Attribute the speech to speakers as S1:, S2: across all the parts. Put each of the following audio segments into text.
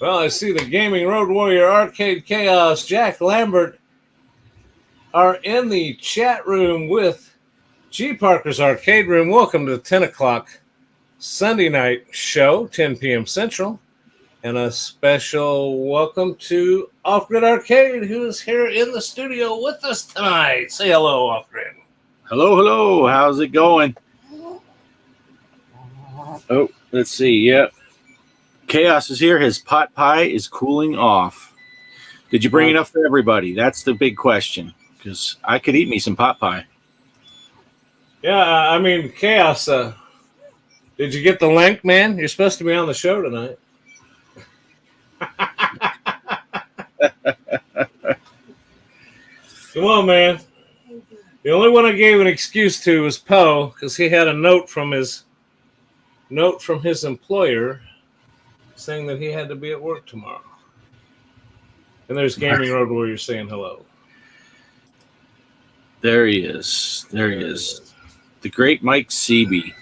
S1: Well, I see the Gaming Road Warrior Arcade Chaos, Jack Lambert, are in the chat room with G.Parkers Arcade Room. Welcome to the 10 o'clock Sunday night show, 10 p.m. Central. And a special welcome to Off-Grid Arcade, who is here in the studio with us tonight. Say hello, Off-Grid.
S2: Hello, hello. How's it going? Oh, let's see. Yep. Chaos is here. His pot pie is cooling off. Did you bring enough for everybody? That's the big question, because I could eat me some pot pie.
S1: Yeah, I mean, Chaos, did you get the link, man? You're supposed to be on the show tonight. Come on, man. The only one I gave an excuse to was Poe, because he had a note from his employer saying that he had to be at work tomorrow. And there's Gaming Road where you're saying hello.
S2: There he is. There he is. The great Mike Seeby.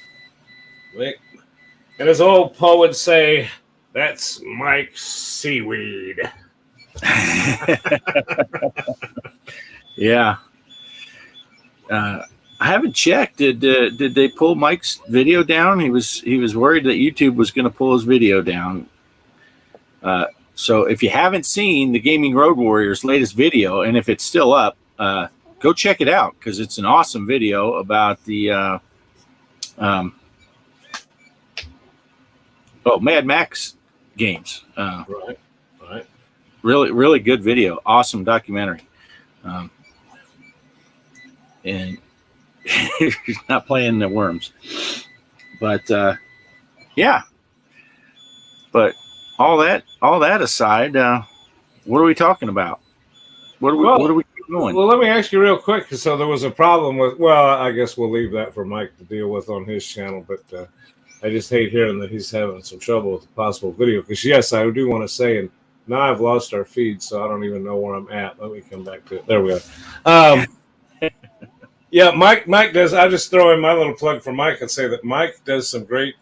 S1: And as old Poe would say, that's Mike Seaweed.
S2: Yeah. I haven't checked. Did they pull Mike's video down? He was worried that YouTube was going to pull his video down. So if you haven't seen the Gaming Road Warriors' latest video, and if it's still up, go check it out, because it's an awesome video about the Mad Max games.
S1: Right.
S2: Really, really good video. Awesome documentary. And he's not playing the worms, but yeah. But all that aside, what are we talking about? What are we doing?
S1: Well, let me ask you real quick. So there was a problem with. Well, I guess we'll leave that for Mike to deal with on his channel. But I just hate hearing that he's having some trouble with the possible video. Because yes, I do want to say, and now I've lost our feed, so I don't even know where I'm at. Let me come back to it. There we go. Yeah, Mike does. I just throw in my little plug for Mike and say that Mike does some great.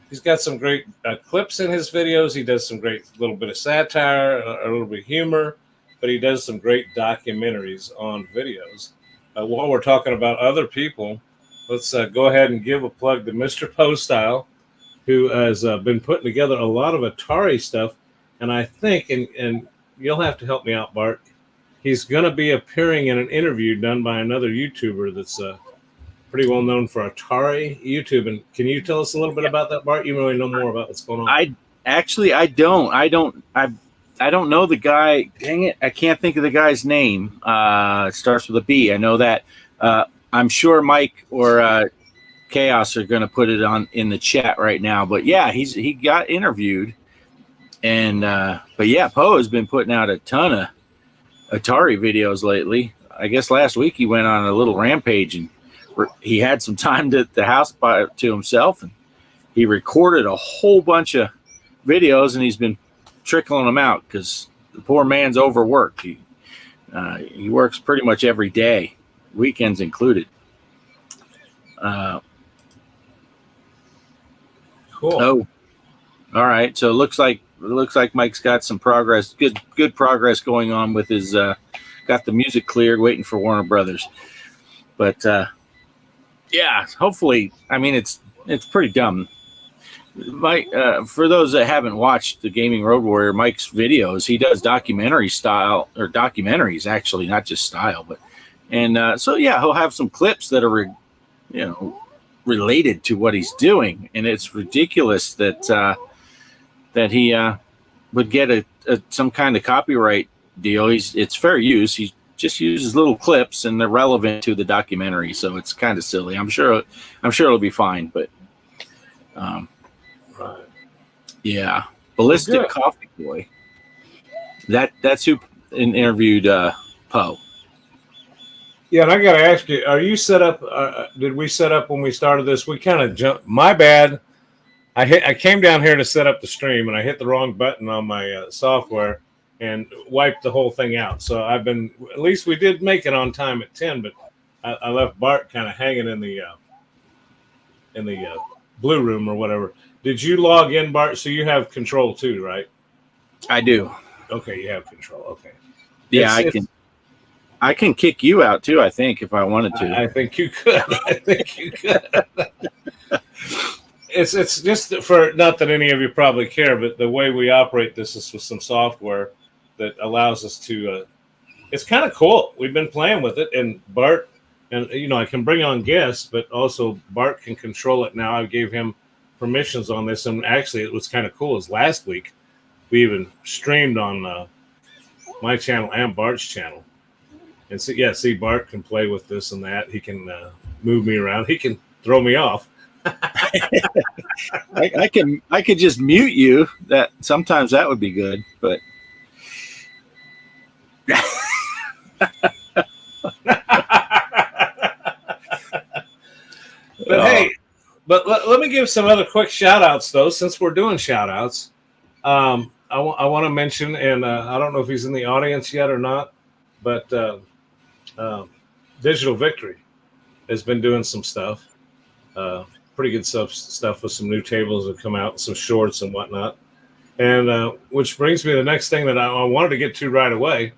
S1: He's got some great clips in his videos. He does some great little bit of satire, a little bit of humor, but he does some great documentaries on videos. While we're talking about other people, let's go ahead and give a plug to Mr. Postile, who has been putting together a lot of Atari stuff. And I think, and you'll have to help me out, Bart, he's going to be appearing in an interview done by another YouTuber that's pretty well known for Atari YouTube. And can you tell us a little bit about that, Bart? You really know more about what's going on.
S2: I don't know the guy. Dang it, I can't think of the guy's name. It starts with a B. I know that. I'm sure Mike or Chaos are going to put it on in the chat right now. But yeah, he got interviewed, and but yeah, Poe has been putting out a ton of Atari videos lately. I guess last week he went on a little rampage, and he had some time at the house to himself, and he recorded a whole bunch of videos, and he's been trickling them out because the poor man's overworked. He works pretty much every day, weekends included.
S1: Cool.
S2: Oh, all right. So it looks like Mike's got some progress, good progress going on with his. Got the music cleared, waiting for Warner Brothers. But yeah, hopefully. I mean, it's pretty dumb. Mike, for those that haven't watched the Gaming Road Warrior, Mike's videos, he does documentaries actually, not just style, but so yeah, he'll have some clips that are related to what he's doing, and it's ridiculous that he would get some kind of copyright deal. It's fair use. He just uses little clips, and they're relevant to the documentary, so it's kind of silly. I'm sure it'll be fine, but
S1: right.
S2: Yeah, Ballistic Coffee Boy. That's who interviewed Poe.
S1: Yeah, and I got to ask you: are you set up? Did we set up when we started this? We kind of jumped. My bad. I came down here to set up the stream, and I hit the wrong button on my software and wiped the whole thing out. So at least we did make it on time at 10, but I left Bart kind of hanging in the blue room or whatever. Did you log in, Bart? So you have control too, right?
S2: I do.
S1: Okay, you have control. Okay.
S2: Yeah, I can kick you out too, I think, if I wanted to.
S1: I think you could. I think you could. It's just for, not that any of you probably care, but the way we operate this is with some software that allows us to. It's kind of cool. We've been playing with it, and Bart, and I can bring on guests, but also Bart can control it now. I gave him permissions on this, and actually, it was kind of cool. Is last week we even streamed on my channel and Bart's channel, and so see, Bart can play with this and that. He can move me around. He can throw me off.
S2: I could just mute you. That sometimes that would be good, but
S1: Hey, but let me give some other quick shout outs though, since we're doing shout outs. I want to mention, and I don't know if he's in the audience yet or not, but Digital Victory has been doing some stuff. Pretty good stuff with some new tables that come out, some shorts and whatnot. And which brings me to the next thing that I wanted to get to right away.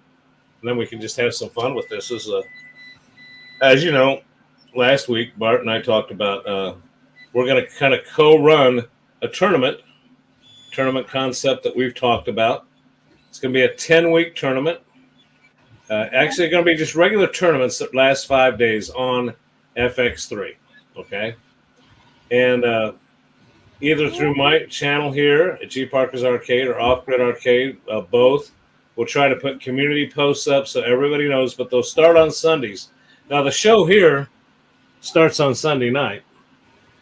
S1: And then we can just have some fun with this. Is as you know, last week, Bart and I talked about we're going to kind of co-run a tournament concept that we've talked about. It's going to be a 10-week tournament. Actually, going to be just regular tournaments that last 5 days on FX3. Okay. And either through my channel here at G.Parkers Arcade or Off Grid Arcade, both. We'll try to put community posts up so everybody knows, but they'll start on Sundays. Now, the show here starts on Sunday night,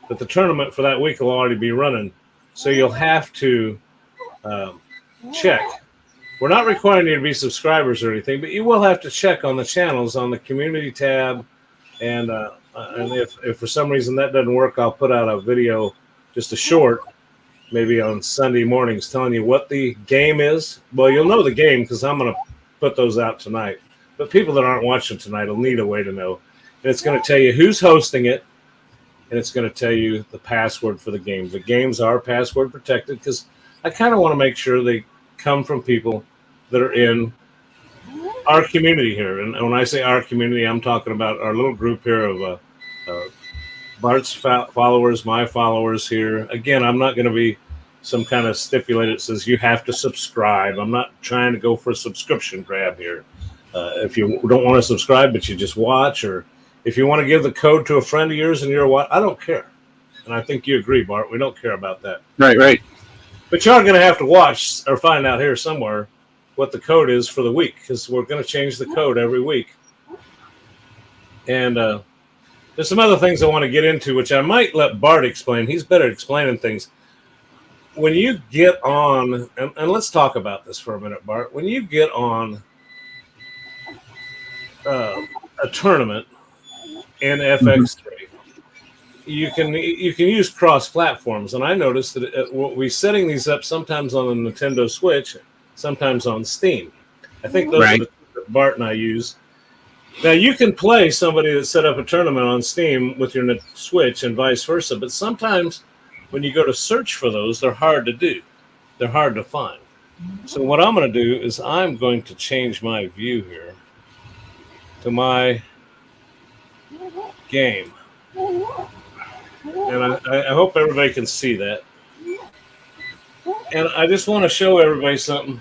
S1: but the tournament for that week will already be running. So you'll have to check. We're not requiring you to be subscribers or anything, but you will have to check on the channels on the community tab. And if for some reason that doesn't work, I'll put out a video, just a short, maybe on Sunday mornings, telling you what the game is. Well, you'll know the game because I'm going to put those out tonight. But people that aren't watching tonight will need a way to know. And it's going to tell you who's hosting it, and it's going to tell you the password for the game. The games are password protected because I kind of want to make sure they come from people that are in our community here. And when I say our community, I'm talking about our little group here of Bart's followers, my followers here. Again, I'm not going to be some kind of stipulated that says you have to subscribe. I'm not trying to go for a subscription grab here. If you don't want to subscribe, but you just watch, or if you want to give the code to a friend of yours and you're what, I don't care. And I think you agree, Bart. We don't care about that.
S2: Right.
S1: But you're going to have to watch or find out here somewhere what the code is for the week, because we're going to change the code every week. And there's some other things I want to get into, which I might let Bart explain. He's better at explaining things. When you get on, and let's talk about this for a minute, Bart. When you get on a tournament in FX3, you can use cross platforms. And I noticed that we're setting these up sometimes on the Nintendo Switch, sometimes on Steam. I think those are the that Bart and I use. Now, you can play somebody that set up a tournament on Steam with your Switch and vice versa, but sometimes when you go to search for those, they're hard to do. They're hard to find. So what I'm going to do is I'm going to change my view here to my game. And I hope everybody can see that. And I just want to show everybody something.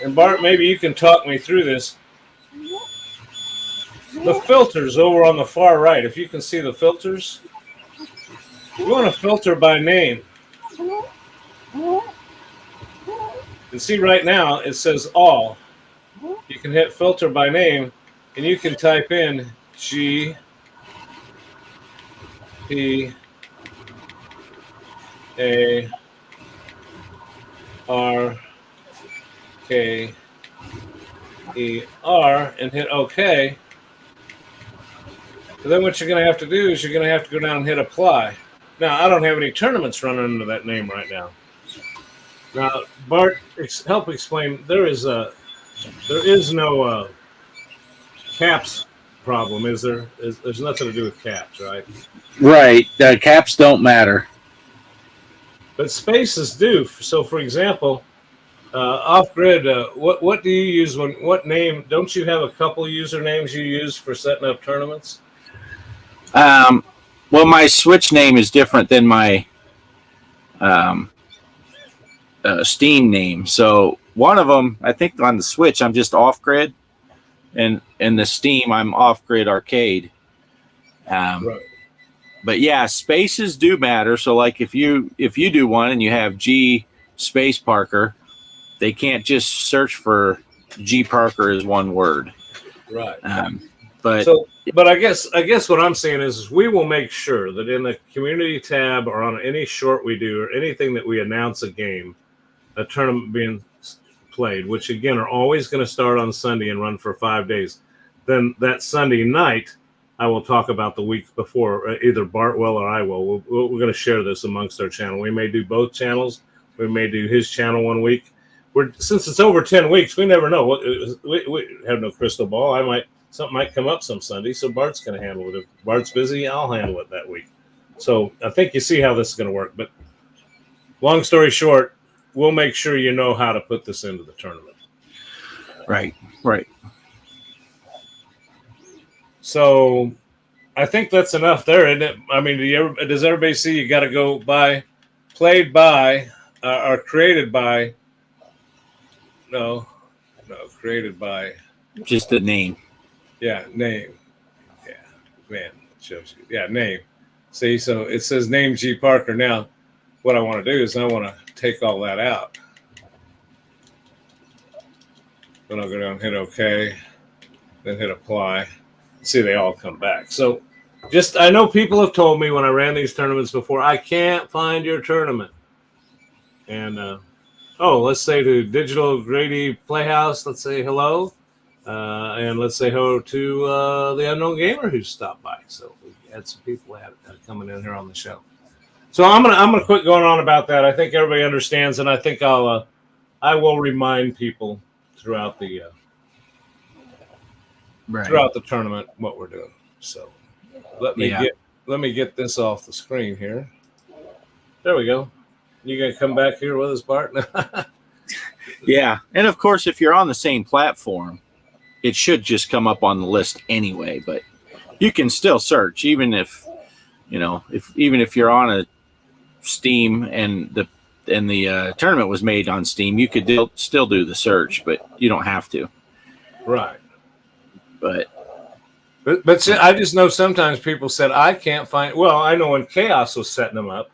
S1: And Bart, maybe you can talk me through this. The filters over on the far right, if you can see the filters, you want to filter by name. And see right now it says all. You can hit filter by name and you can type in G P A R K E R and hit OK. So then what you're going to have to do is you're going to have to go down and hit apply. Now, I don't have any tournaments running under that name right now. Now, Bart, help explain. There is no caps problem, is there? There's nothing to do with caps, right?
S2: Right. Caps don't matter.
S1: But spaces do. So, for example, Off grid, what do you use what name? Don't you have a couple usernames you use for setting up tournaments?
S2: Um, well, my Switch name is different than my um, Steam name. So one of them, I think on the Switch, I'm just off grid, and the Steam, I'm off grid arcade.
S1: Right.
S2: But yeah, spaces do matter. So like if you do one and you have G space Parker, they can't just search for G.Parker as one word.
S1: Right.
S2: But
S1: so, but I guess what I'm saying is we will make sure that in the community tab or on any short we do or anything that we announce a game, a tournament being played, which again are always going to start on Sunday and run for 5 days. Then that Sunday night, I will talk about the week before. Either Bart will or I will. We're going to share this amongst our channel. We may do both channels. We may do his channel one week. Since it's over 10 weeks, we never know. We have no crystal ball. Something might come up some Sunday, so Bart's going to handle it. If Bart's busy, I'll handle it that week. So I think you see how this is going to work. But long story short, we'll make sure you know how to put this into the tournament.
S2: Right.
S1: So I think that's enough there, isn't it? I mean, does everybody see you got to go by, played by, or created by? No, created by.
S2: Just the name.
S1: Yeah, name. Yeah, man, shows you. Yeah, name. See, so it says name G. Parker. Now, what I want to do is I want to take all that out. Then I'll go down, hit OK, then hit apply. See, they all come back. So I know people have told me when I ran these tournaments before, I can't find your tournament. And, let's say to Digital Grady Playhouse, let's say hello. And let's say hello to the Unknown Gamer who stopped by. So we had some people coming in here on the show. So I'm gonna quit going on about that. I think everybody understands, and I think I will remind people throughout the throughout the tournament what we're doing. So let me get this off the screen here. There we go. You gonna come back here with us, Bart?
S2: Yeah, and of course, if you're on the same platform, it should just come up on the list anyway. But you can still search, even if you're on a Steam and the tournament was made on Steam, you could still do the search, but you don't have to.
S1: Right.
S2: But
S1: see, I just know sometimes people said I can't find. Well, I know when Chaos was setting them up,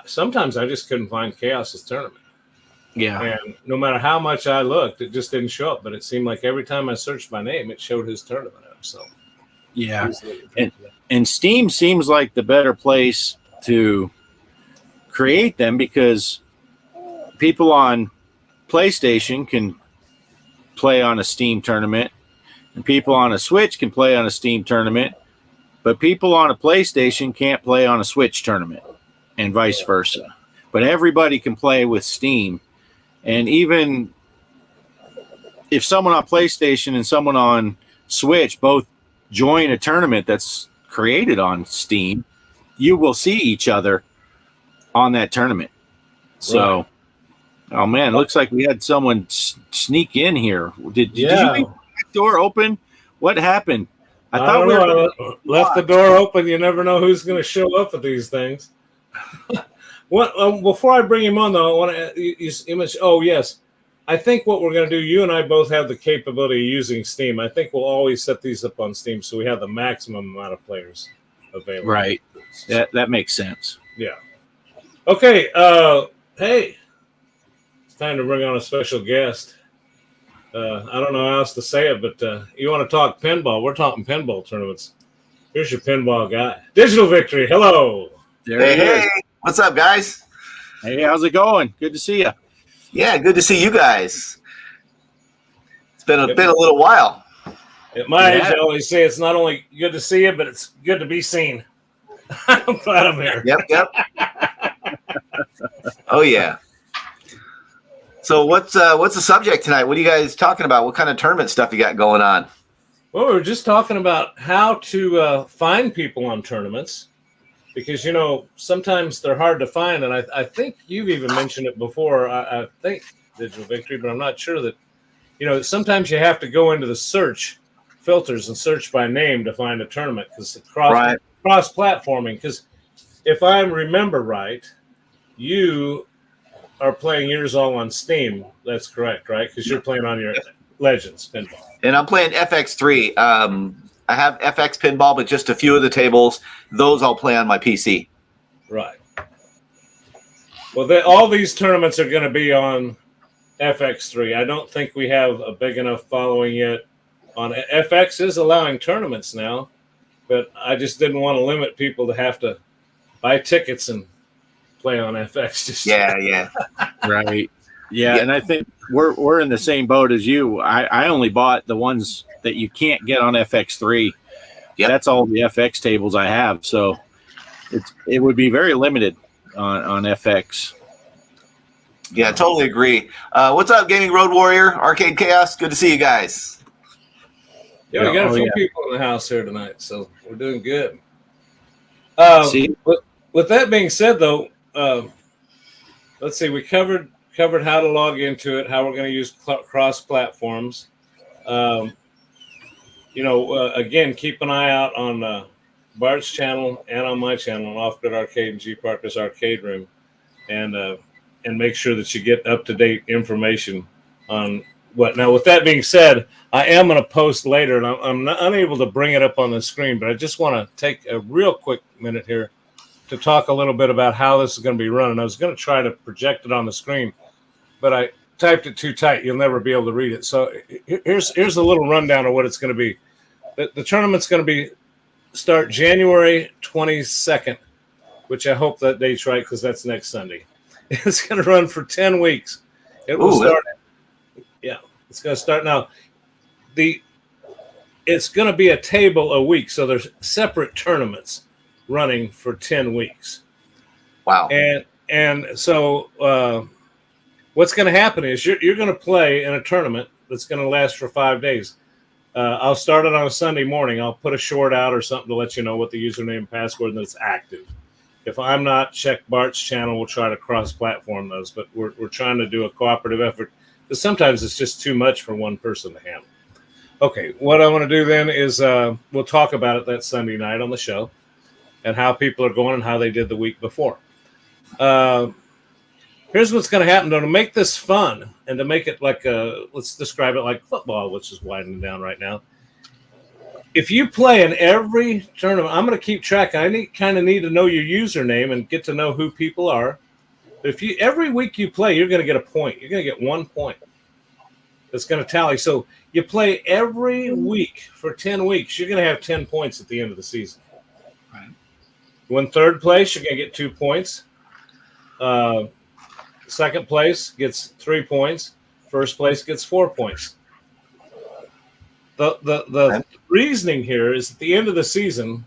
S1: sometimes I just couldn't find Chaos's tournament.
S2: Yeah.
S1: And no matter how much I looked, it just didn't show up. But it seemed like every time I searched my name, it showed his tournament up. So
S2: yeah, and Steam seems like the better place to create them because people on PlayStation can play on a Steam tournament, and people on a Switch can play on a Steam tournament, but people on a PlayStation can't play on a Switch tournament, and vice versa. But everybody can play with Steam. And even if someone on PlayStation and someone on Switch both join a tournament that's created on Steam, you will see each other on that tournament. So, right. Oh man, it looks like we had someone sneak in here. Did you leave the door open? What happened?
S1: I thought we left the door open. You never know who's going to show up at these things. Before I bring him on, though, I want to you mentioned. Oh, yes. I think what we're going to do, you and I both have the capability of using Steam. I think we'll always set these up on Steam so we have the maximum amount of players available.
S2: Right. That makes sense.
S1: Yeah. Okay. Hey, it's time to bring on a special guest. I don't know how else to say it, but you want to talk pinball? We're talking pinball tournaments. Here's your pinball guy. Digital Victory. Hello.
S3: There he is. What's up, guys?
S2: Hey, how's it going? Good to see you.
S3: Yeah, good to see you guys. It's been a little while.
S1: At my age, I always say it's not only good to see you, but it's good to be seen. I'm glad I'm here.
S3: Yep. Oh yeah. So what's the subject tonight? What are you guys talking about? What kind of tournament stuff you got going on?
S1: Well, we were just talking about how to find people on tournaments. Because, sometimes they're hard to find. And I think you've even mentioned it before. I think Digital Victory, but I'm not sure that, sometimes you have to go into the search filters and search by name to find a tournament because it's cross-platforming. Because if I remember right, you are playing yours all on Steam. That's correct, right? Because you're playing on your Legends pinball.
S3: And I'm playing FX3. I have FX pinball, but just a few of the tables. Those I'll play on my PC.
S1: Right. Well, all these tournaments are going to be on FX3. I don't think we have a big enough following yet. On FX is allowing tournaments now, but I just didn't want to limit people to have to buy tickets and play on FX.
S3: Yeah.
S2: Right. Yeah, and I think we're in the same boat as you. I only bought the ones that you can't get on FX3.
S3: Yep.
S2: That's all the FX tables I have. So it would be very limited on FX.
S3: Yeah, totally agree. What's up, Gaming Road Warrior, Arcade Chaos? Good to see you guys.
S1: Yeah, we got a few people in the house here tonight, so we're doing good. With that being said, though, let's see. We covered how to log into it, how we're going to use cross platforms. Again, keep an eye out on Bart's channel and on my channel, on Off Grid Arcade and G.Parkers Arcade Room, and make sure that you get up to date information on what. Now, with that being said, I am going to post later, and I'm not unable to bring it up on the screen, but I just want to take a real quick minute here to talk a little bit about how this is going to be run. And I was going to try to project it on the screen, but I typed it too tight. You'll never be able to read it. So here's a little rundown of what it's going to be. The tournament's going to start January 22nd, which I hope that date's right because that's next Sunday. It's going to run for 10 weeks. It will start. Yeah, it's going to start now. It's going to be a table a week, so there's separate tournaments running for 10 weeks.
S3: Wow.
S1: And so what's going to happen is you're going to play in a tournament that's going to last for 5 days. I'll start it on a Sunday morning. I'll put a short out or something to let you know what the username and password and that it's active. If I'm not, check Bart's channel. We'll try to cross-platform those, but we're trying to do a cooperative effort because sometimes it's just too much for one person to handle. Okay, what I want to do then is we'll talk about it that Sunday night on the show and how people are going and how they did the week before. Here's what's going to happen, though, to make this fun and to make it like let's describe it like football, which is winding down right now. If you play in every tournament, I'm going to keep track. I kind of need to know your username and get to know who people are. But if every week you play, you're going to get a point. You're going to get 1 point. That's going to tally. So you play every week for 10 weeks, you're going to have 10 points at the end of the season. Right. You win third place, you're going to get 2 points. Second place gets 3 points. First place gets 4 points. The reasoning here is at the end of the season,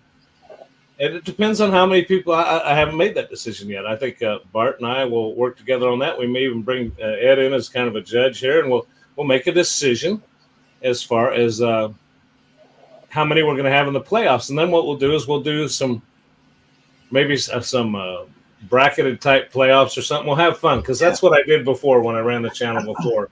S1: and it depends on how many people. I haven't made that decision yet. I think Bart and I will work together on that. We may even bring Ed in as kind of a judge here, and we'll make a decision as far as how many we're going to have in the playoffs. And then what we'll do is we'll do some bracketed type playoffs or something. We'll have fun because that's what I did before when I ran the channel before,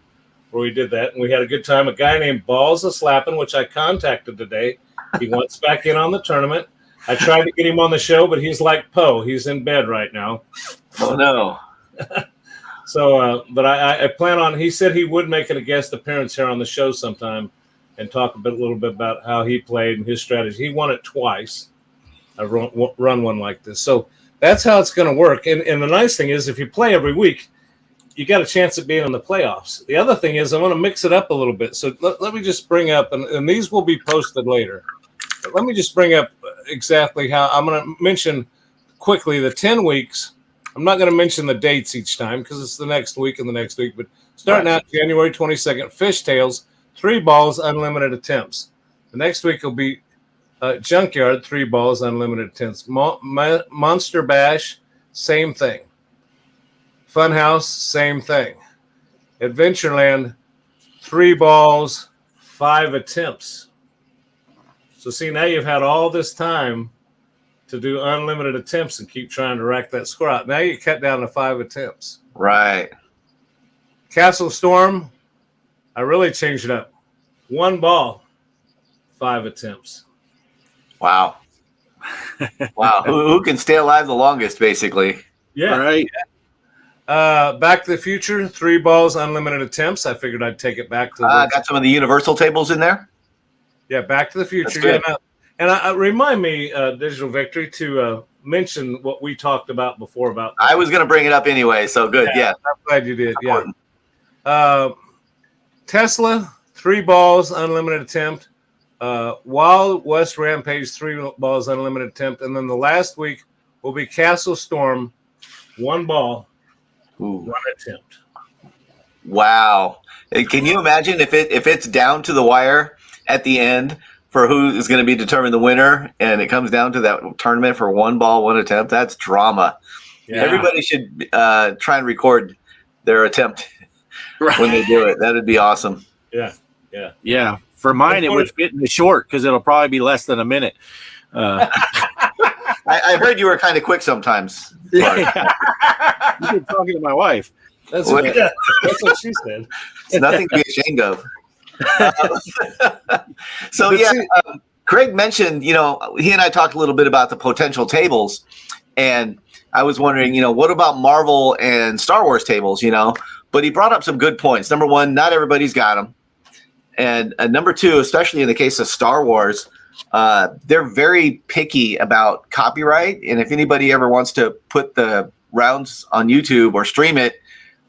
S1: where we did that and we had a good time. A guy named Balls a Slappin', which I contacted today. He wants back in on the tournament. I tried to get him on the show, but he's like Poe. He's in bed right now.
S3: Oh no.
S1: So, but I plan on. He said he would make it a guest appearance here on the show sometime and talk a little bit about how he played and his strategy. He won it twice. I've run one like this, so that's how it's going to work. And the nice thing is, if you play every week, you got a chance at being in the playoffs. The other thing is, I want to mix it up a little bit. So let me just bring up, and these will be posted later. But let me just bring up exactly how I'm going to mention quickly the 10 weeks. I'm not going to mention the dates each time because it's the next week and the next week. But starting out January 22nd, Fishtails, 3 balls, unlimited attempts. The next week will be Junkyard, 3 balls, unlimited attempts. Monster Bash, same thing. Funhouse, same thing. Adventureland, 3 balls, 5 attempts. So see, now you've had all this time to do unlimited attempts and keep trying to rack that score out. Now you cut down to 5 attempts.
S3: Right.
S1: Castle Storm, I really changed it up. 1 ball, 5 attempts.
S3: Wow. Wow. Who can stay alive the longest, basically?
S1: Yeah.
S2: Right.
S1: Back to the Future, 3 balls, unlimited attempts. I figured I'd take it back to the
S3: Got some of the universal tables in there.
S1: Yeah, Back to the Future.
S3: That's
S1: Yeah, and remind me, Digital Victory, to mention what we talked about before about.
S3: I was going to bring it up anyway, so good. Yeah.
S1: I'm glad you did. Yeah. Tesla, 3 balls, unlimited attempt. Wild West Rampage, 3 balls, unlimited attempt. And then the last week will be Castle Storm, 1 ball, 1 attempt.
S3: Wow. Can you imagine if it's down to the wire at the end for who is going to be determined the winner, and it comes down to that tournament for 1 ball, 1 attempt? That's drama. Yeah. Everybody should try and record their attempt when they do it. That'd be awesome.
S2: Yeah. For mine, it would fit in the short because it'll probably be less than a minute.
S3: I heard you were kind of quick sometimes.
S2: Yeah. You've been talking to my wife.
S1: That's what she said.
S3: It's nothing to be ashamed of. Craig mentioned, he and I talked a little bit about the potential tables, and I was wondering, what about Marvel and Star Wars tables, but he brought up some good points. Number one, not everybody's got them. And number two, especially in the case of Star Wars, they're very picky about copyright. And if anybody ever wants to put the rounds on YouTube or stream it,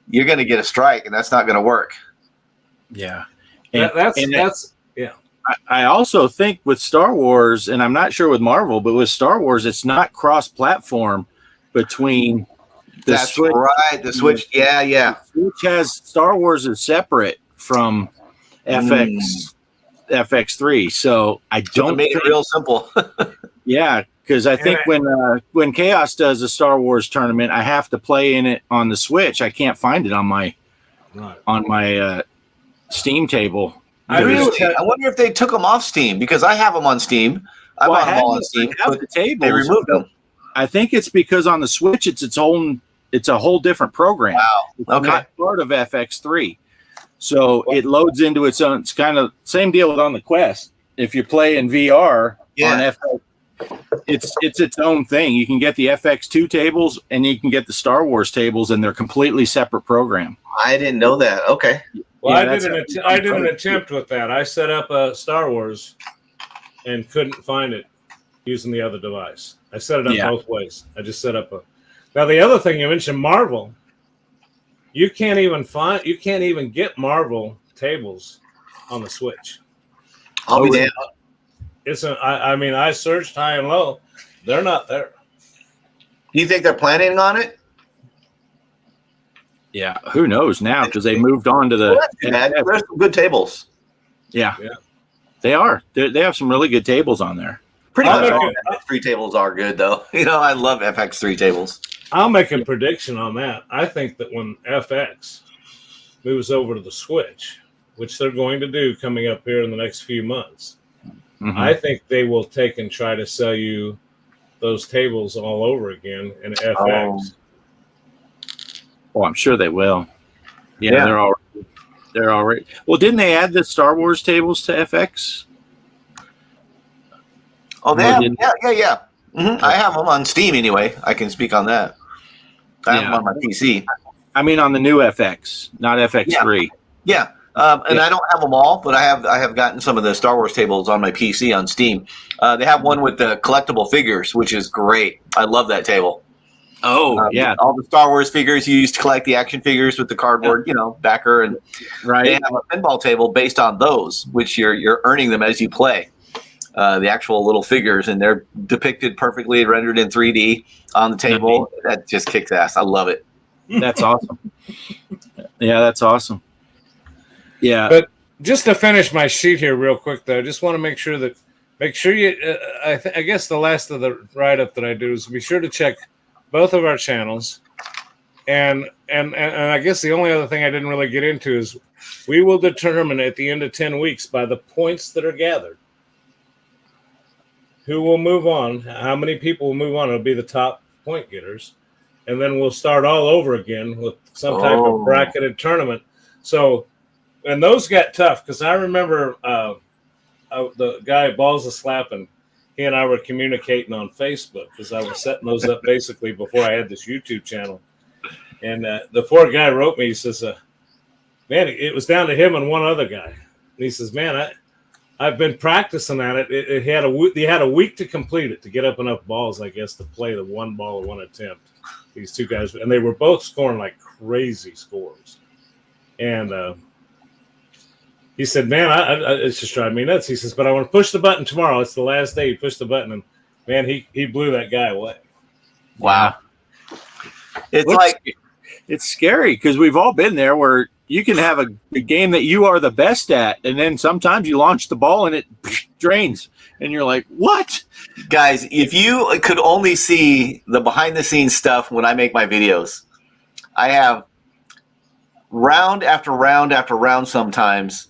S3: you're going to get a strike, and that's not going to work.
S2: Yeah.
S3: I
S2: also think with Star Wars, and I'm not sure with Marvel, but with Star Wars, it's not cross-platform between the Switch.
S3: Right. The Switch. Yeah.
S2: The Switch has Star Wars is separate from FX3. So I don't
S3: make it real simple.
S2: Yeah. Because I think when Chaos does a Star Wars tournament, I have to play in it on the Switch. I can't find it on my Steam table.
S3: I wonder if they took them off Steam, because I have them on Steam. I bought them all on Steam.
S2: The tables.
S3: They removed them.
S2: I think it's because on the Switch it's a whole different program.
S3: Wow.
S2: It's not part of FX3. So it loads into its own. It's kind of same deal with on the Quest. If you play in VR on FX, it's its own thing. You can get the FX2 tables and you can get the Star Wars tables, and they're completely separate program.
S3: I didn't know that. Okay.
S1: Well, I did an attempt with that. I set up a Star Wars and couldn't find it using the other device. I set it up both ways. I just set up Now the other thing you mentioned, Marvel. You can't even get Marvel tables on the Switch.
S3: I'll be damned.
S1: I searched high and low. They're not there.
S3: Do you think they're planning on it?
S2: Yeah, who knows now, because they moved on to the.
S3: There's some good tables.
S2: Yeah. They are. They have some really good tables on there.
S3: Pretty much all FX3 tables are good, though. I love FX3 tables.
S1: I'll make a prediction on that. I think that when FX moves over to the Switch, which they're going to do coming up here in the next few months, I think they will take and try to sell you those tables all over again in FX.
S2: Oh, I'm sure they will. Yeah. They're already. Well, didn't they add the Star Wars tables to FX?
S3: Oh, they have. Yeah. Mm-hmm. I have them on Steam anyway. I can speak on that. I have them on my PC.
S2: I mean, on the new FX, not FX3.
S3: Yeah. I don't have them all, but I have gotten some of the Star Wars tables on my PC on Steam. They have one with the collectible figures, which is great. I love that table.
S2: Oh, yeah.
S3: All the Star Wars figures you used to collect the action figures with the cardboard, backer, and they have a pinball table based on those, which you're earning them as you play. The actual little figures, and they're depicted perfectly, rendered in 3D on the table. That just kicks ass. I love it.
S2: That's awesome. Yeah, that's awesome. Yeah.
S1: But just to finish my sheet here real quick, though, I just want to make sure you, I guess the last of the write-up that I do is be sure to check both of our channels. And I guess the only other thing I didn't really get into is we will determine at the end of 10 weeks by the points that are gathered who will move on, how many people will move on. It'll be the top point getters. And then we'll start all over again with some type of bracketed tournament So, and those got tough because I remember the guy Balls of Slapping, he and I were communicating on Facebook because I was setting those up basically before I had this YouTube channel. And the poor guy wrote me, he says, man, it was down to him and one other guy. And he says, man, I've been practicing at it. They had a week to complete it, to get up enough balls, I guess, to play the one ball or one attempt. These two guys, and they were both scoring like crazy scores. And he said, man, it's just driving me nuts. He says, but I want to push the button tomorrow. It's the last day. He pushed the button, and man, he blew that guy away.
S3: Wow.
S2: It's scary because we've all been there where you can have a game that you are the best at, and then sometimes you launch the ball and it drains, and you're like, what?
S3: Guys, if you could only see the behind-the-scenes stuff when I make my videos, I have round after round after round sometimes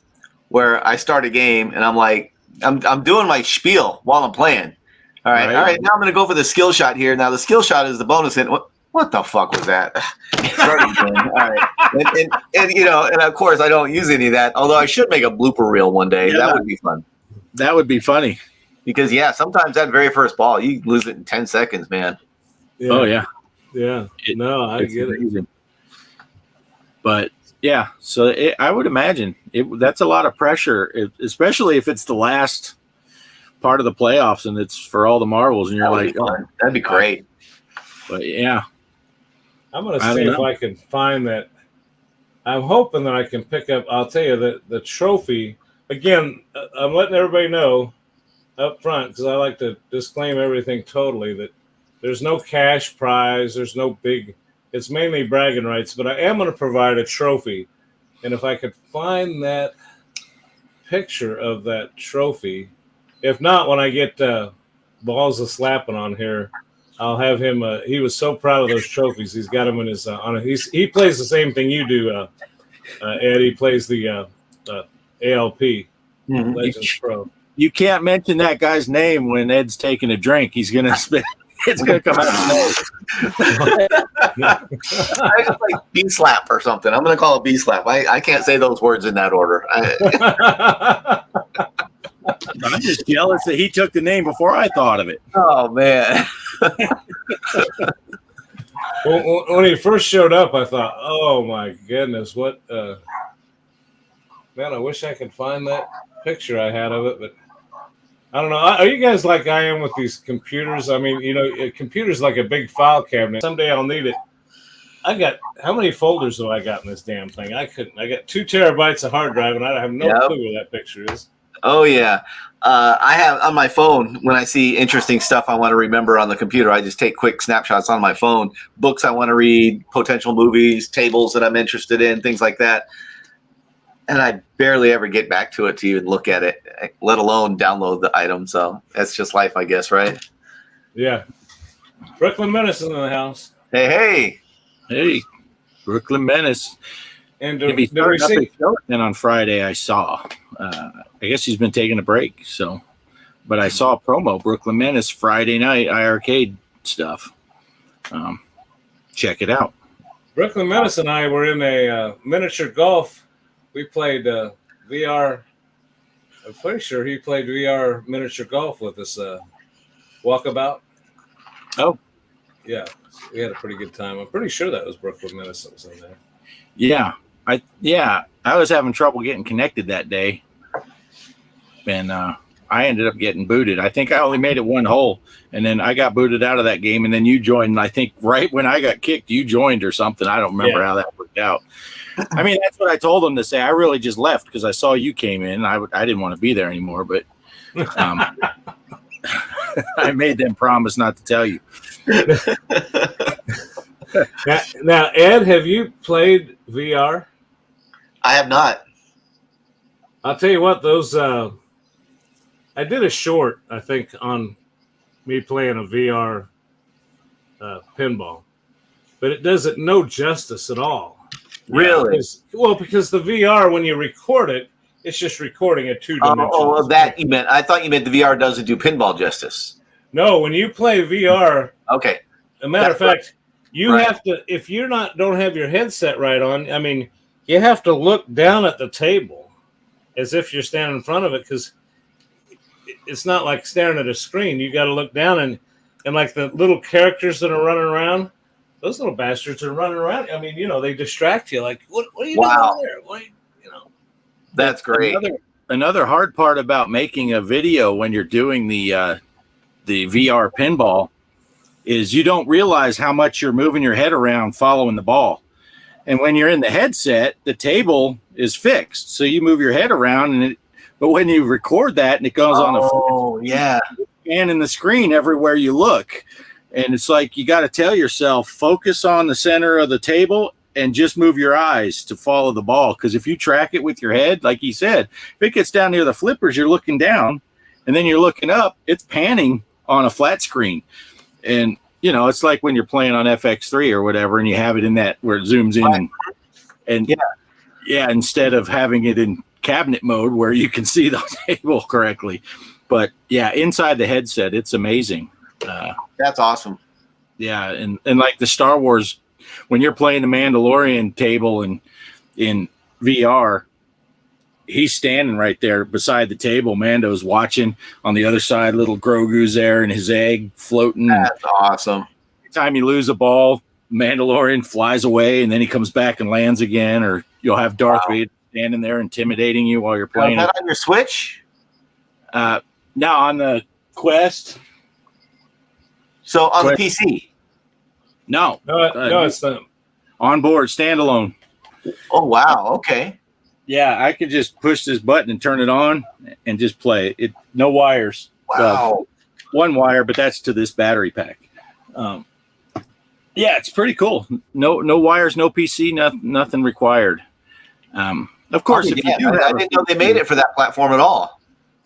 S3: where I start a game and I'm like, I'm doing my spiel while I'm playing. All right, now I'm going to go for the skill shot here. Now the skill shot is the bonus hit. What the fuck was that? All right, and of course I don't use any of that. Although I should make a blooper reel one day. Yeah. That would be fun.
S2: That would be funny
S3: because sometimes that very first ball you lose it in 10 seconds, man.
S1: Yeah.
S2: Oh yeah.
S1: I get
S2: amazing.
S1: it.
S2: But yeah, so I would imagine that's a lot of pressure, especially if it's the last part of the playoffs and it's for all the marbles, and you're like,
S3: oh, that'd be great.
S2: But yeah.
S1: I'm going to see if I can find that. I'm hoping that I can pick up. I'll tell you that the trophy, again, I'm letting everybody know up front because I like to disclaim everything totally that there's no cash prize. There's no big, it's mainly bragging rights, but I am going to provide a trophy. And if I could find that picture of that trophy, if not, when I get Balls of Slapping on here, I'll have him. He was so proud of those trophies. He's got them in his. He plays the same thing you do, Ed. He plays the ALP Legends Pro.
S2: You can't mention that guy's name when Ed's taking a drink. He's gonna spit. It's gonna come out of his nose.
S3: I just like B slap or something. I'm gonna call it B slap. I can't say those words in that order.
S2: I'm just jealous that he took the name before I thought of it.
S3: Oh man.
S1: Well, when he first showed up, I thought, "Oh my goodness, what?" Man, I wish I could find that picture I had of it, but I don't know. Are you guys like I am with these computers? I mean, a computer's like a big file cabinet. Someday I'll need it. How many folders do I got in this damn thing? I got 2 terabytes of hard drive, and I have no clue where that picture is.
S3: Oh yeah. I have on my phone, when I see interesting stuff I want to remember on the computer, I just take quick snapshots on my phone. Books I want to read, potential movies, tables that I'm interested in, things like that. And I barely ever get back to it to even look at it, let alone download the item. So that's just life, I guess, right?
S1: Yeah. Brooklyn Menace is in the house.
S3: Hey.
S2: Brooklyn Menace.
S1: And
S2: then on Friday I saw. I guess he's been taking a break. So, but I saw a promo, Brooklyn Menace Friday night iArcade stuff. Check it out.
S1: Brooklyn Menace and I were in a miniature golf. We played VR. I'm pretty sure he played VR miniature golf with us. Walkabout.
S2: Oh,
S1: yeah, we had a pretty good time. I'm pretty sure that was Brooklyn Menace that was in there.
S2: Yeah, I was having trouble getting connected that day, and I ended up getting booted. I think I only made it one hole, and then I got booted out of that game. And then you joined. And I think right when I got kicked, you joined or something. I don't remember how that worked out. I mean, that's what I told them to say. I really just left because I saw you came in. I didn't want to be there anymore, but I made them promise not to tell you.
S1: Now, Ed, have you played VR?
S3: I have not.
S1: I'll tell you what, those I did a short, I think, on me playing a VR pinball, but it does it no justice at all.
S3: Really?
S1: Because the VR, when you record it, it's just recording a 2-dimensional.
S3: Oh, that you meant. I thought you meant the VR doesn't do pinball justice.
S1: No, when you play VR,
S3: okay.
S1: A matter of fact, you have to, if you're don't have your headset right on, I mean, you have to look down at the table as if you're standing in front of it, because it's not like staring at a screen. You got to look down, and like the little characters that are running around, those little bastards are running around. I mean, they distract you. Like, what are you doing over there? What are you?
S3: That's great.
S2: Another hard part about making a video when you're doing the VR pinball is you don't realize how much you're moving your head around following the ball. And when you're in the headset, the table is fixed. So you move your head around, but when you record that and it goes on and in the screen everywhere you look. And it's like you got to tell yourself, focus on the center of the table and just move your eyes to follow the ball. Because if you track it with your head, like you said, if it gets down near the flippers, you're looking down, and then you're looking up, it's panning on a flat screen. And, it's like when you're playing on Fx3 or whatever, and you have it in that where it zooms in and instead of having it in cabinet mode where you can see the table correctly. But yeah, inside the headset, it's amazing.
S3: That's awesome.
S2: Yeah, and like the Star Wars, when you're playing the Mandalorian table and in VR, he's standing right there beside the table. Mando's watching on the other side. Little Grogu's there and his egg floating.
S3: That's awesome.
S2: Every time you lose a ball, Mandalorian flies away and then he comes back and lands again. Or you'll have Darth Vader standing there intimidating you while you're playing.
S3: Is that on your Switch?
S2: Now on the Quest.
S3: So on the PC?
S2: No,
S1: it's the
S2: onboard standalone.
S3: Oh wow! Okay.
S2: Yeah, I could just push this button and turn it on and just play it. No wires.
S3: Wow.
S2: One wire, but that's to this battery pack. Yeah, it's pretty cool. No wires, no PC, nothing required. Of course, if you do,
S3: I didn't know they made it for that platform at all.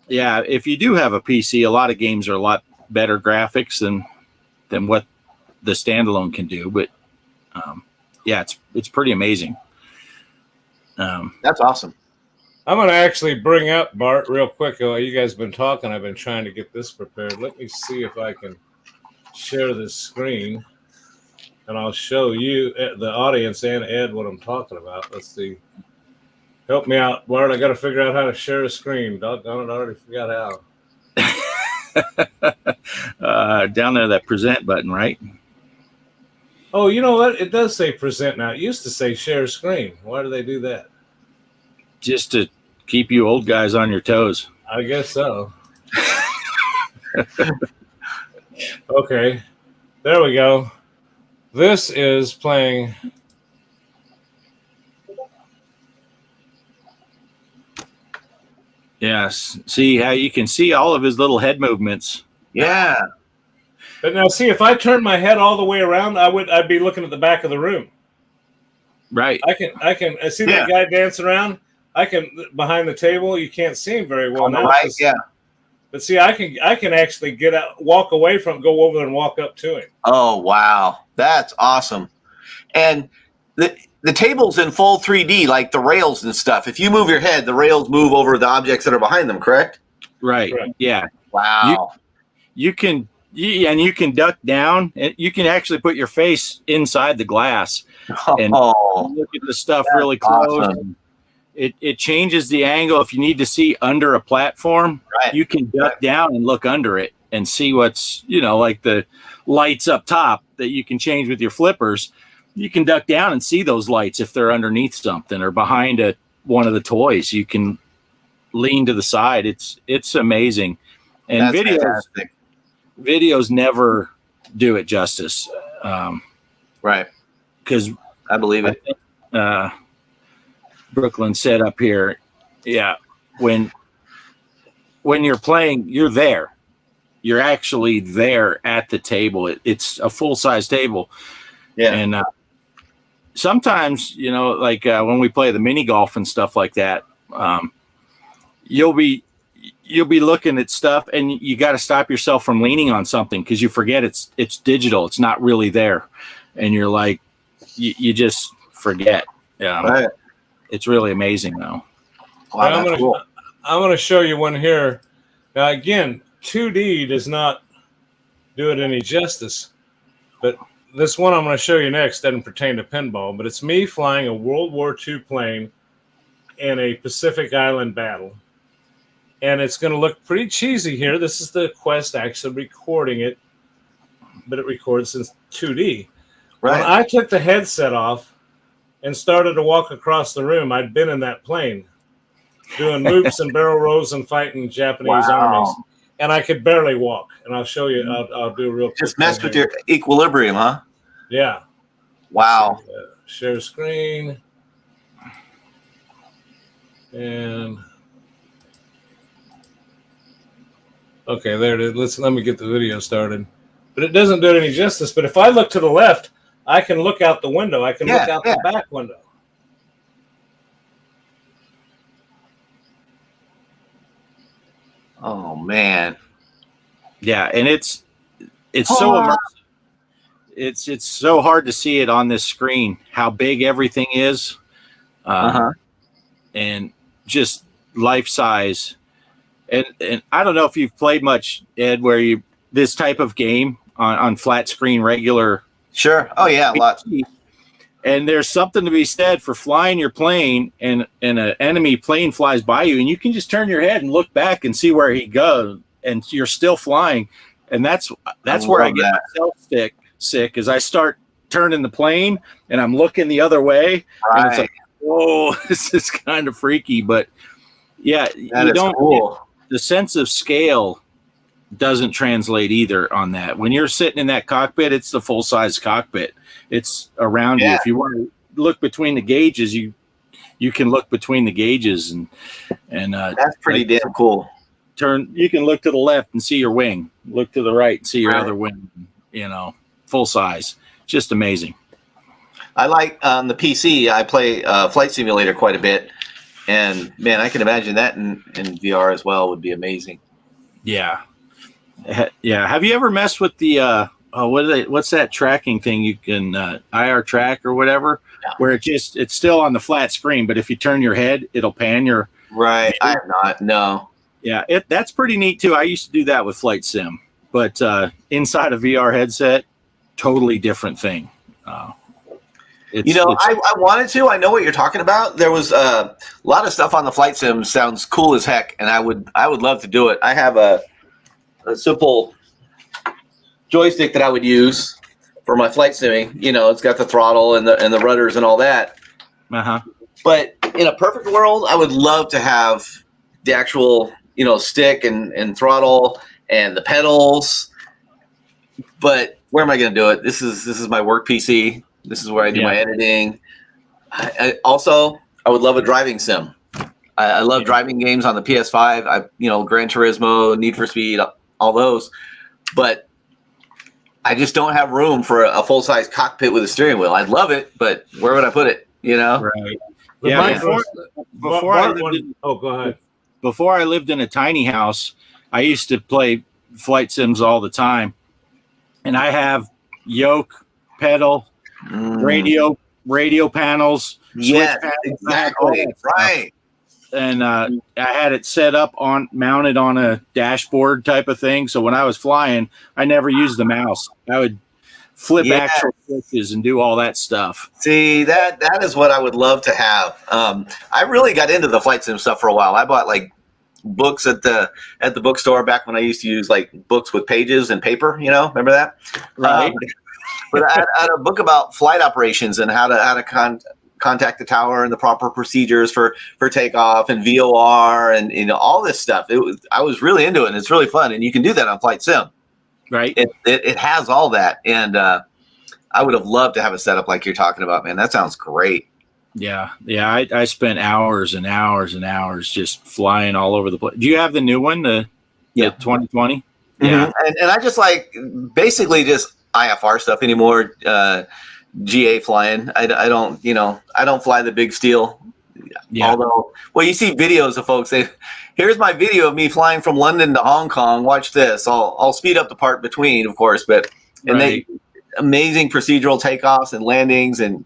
S2: Yeah, if you do have a PC, a lot of games are a lot better graphics than what the standalone can do. But yeah, it's pretty amazing.
S3: That's awesome.
S1: I'm going to actually bring up, Bart, real quick. You guys have been talking. I've been trying to get this prepared. Let me see if I can share this screen, and I'll show you, the audience and Ed, what I'm talking about. Let's see. Help me out, Bart. I got to figure out how to share a screen. Doggone it, I already forgot
S2: how. Down there, that present button, right?
S1: Oh, you know what? It does say present now. It used to say share screen. Why do they do that?
S2: Just to keep you old guys on your toes.
S1: I guess so. Okay. There we go. This is playing.
S2: Yes. See how you can see all of his little head movements.
S3: Yeah.
S1: But now, see, if I turned my head all the way around, I'd be looking at the back of the room.
S2: Right.
S1: I can see that guy dancing around. I can behind the table. You can't see him very well now.
S3: Right. Yeah.
S1: But see, I can actually get out, walk away from, go over and walk up to him.
S3: Oh wow, that's awesome. And the table's in full 3D, like the rails and stuff. If you move your head, the rails move over the objects that are behind them. Correct.
S2: Right. Yeah.
S3: Wow.
S2: You can duck down, and you can actually put your face inside the glass and look at the stuff really close. Awesome. It changes the angle. If you need to see under a platform, you can duck down and look under it and see what's, like the lights up top that you can change with your flippers. You can duck down and see those lights if they're underneath something or behind one of the toys. You can lean to the side. It's amazing. And videos never do it justice.
S3: Right.
S2: Because
S3: I believe it.
S2: Brooklyn said up here, yeah, when you're playing, you're there. You're actually there at the table. It's a full-size table. Yeah. And sometimes, like when we play the mini golf and stuff like that, you'll be looking at stuff and you got to stop yourself from leaning on something because you forget it's digital. It's not really there. And you're like, you just forget. Yeah. Right. It's really amazing, though.
S1: Wow, I'm going to show you one here. Now, again, 2D does not do it any justice, but this one I'm going to show you next doesn't pertain to pinball, but it's me flying a World War II plane in a Pacific Island battle. And it's going to look pretty cheesy here. This is the Quest actually recording it, but it records in 2D.
S3: Right.
S1: When I took the headset off and started to walk across the room, I'd been in that plane doing moops and barrel rolls and fighting Japanese armies. And I could barely walk. And I'll show you. I'll do a real quick.
S3: Just messed with your equilibrium, huh?
S1: Yeah.
S3: Wow.
S1: So, share screen. And okay, there it is. Let me get the video started. But it doesn't do it any justice. But if I look to the left, I can look out the window. I can look out the back window.
S3: Oh man.
S2: Yeah, and it's so immersive. It's so hard to see it on this screen how big everything is, and just life size. And I don't know if you've played much, Ed, where you this type of game on flat screen regular.
S3: Sure. Oh yeah, lots.
S2: And there's something to be said for flying your plane and an enemy plane flies by you and you can just turn your head and look back and see where he goes and you're still flying. And that's where I get myself sick as I start turning the plane and I'm looking the other way. Right. And it's like, whoa, this is kind of freaky. But yeah, cool. The sense of scale doesn't translate either on that. When you're sitting in that cockpit, it's the full size cockpit. It's around you. If you want to look between the gauges, you can look between the gauges and
S3: that's pretty damn cool.
S2: You can look to the left and see your wing. Look to the right and see your other wing. Full size. Just amazing.
S3: I like on the PC. I play Flight Simulator quite a bit, and man, I can imagine that in VR as well would be amazing.
S2: Yeah. Have you ever messed with the what's that tracking thing you can IR track or whatever, where it's still on the flat screen, but if you turn your head, it'll pan your
S3: right. I have not. No.
S2: Yeah, that's pretty neat too. I used to do that with Flight Sim, but inside a VR headset, totally different thing. I
S3: wanted to. I know what you're talking about. There was a lot of stuff on the Flight Sim sounds cool as heck, and I would love to do it. I have a simple joystick that I would use for my flight simming. It's got the throttle and the rudders and all that. But in a perfect world, I would love to have the actual stick and throttle and the pedals. But where am I going to do it? This is my work PC. This is where I do my editing. I would love a driving sim. I love driving games on the PS5. Gran Turismo, Need for Speed, all those. But I just don't have room for a full-size cockpit with a steering wheel. I'd love it, but where would I put it?
S2: Right.
S1: Go ahead.
S2: Before I lived in a tiny house, I used to play flight sims all the time, and I have yoke, pedal, radio panels,
S3: switch panels, exactly, right.
S2: And I had it set up mounted on a dashboard type of thing. So when I was flying, I never used the mouse. I would flip actual switches and do all that stuff.
S3: See, that is what I would love to have. I really got into the flight sim stuff for a while. I bought like books at the bookstore back when I used to use like books with pages and paper. Remember that?
S2: Right.
S3: But I had a book about flight operations and how to contact the tower and the proper procedures for takeoff and VOR and all this stuff. I was really into it, and it's really fun, and you can do that on Flight Sim.
S2: Right.
S3: It has all that, and I would have loved to have a setup like you're talking about, man. That sounds great.
S2: Yeah. I spent hours and hours and hours just flying all over the place. Do you have the new one, the 2020?
S3: Mm-hmm. Yeah, and I just like basically just IFR stuff anymore. GA flying. I don't fly the big steel. Yeah. Although, you see videos of folks say, here's my video of me flying from London to Hong Kong. Watch this. I'll speed up the part between, of course, but they amazing procedural takeoffs and landings, and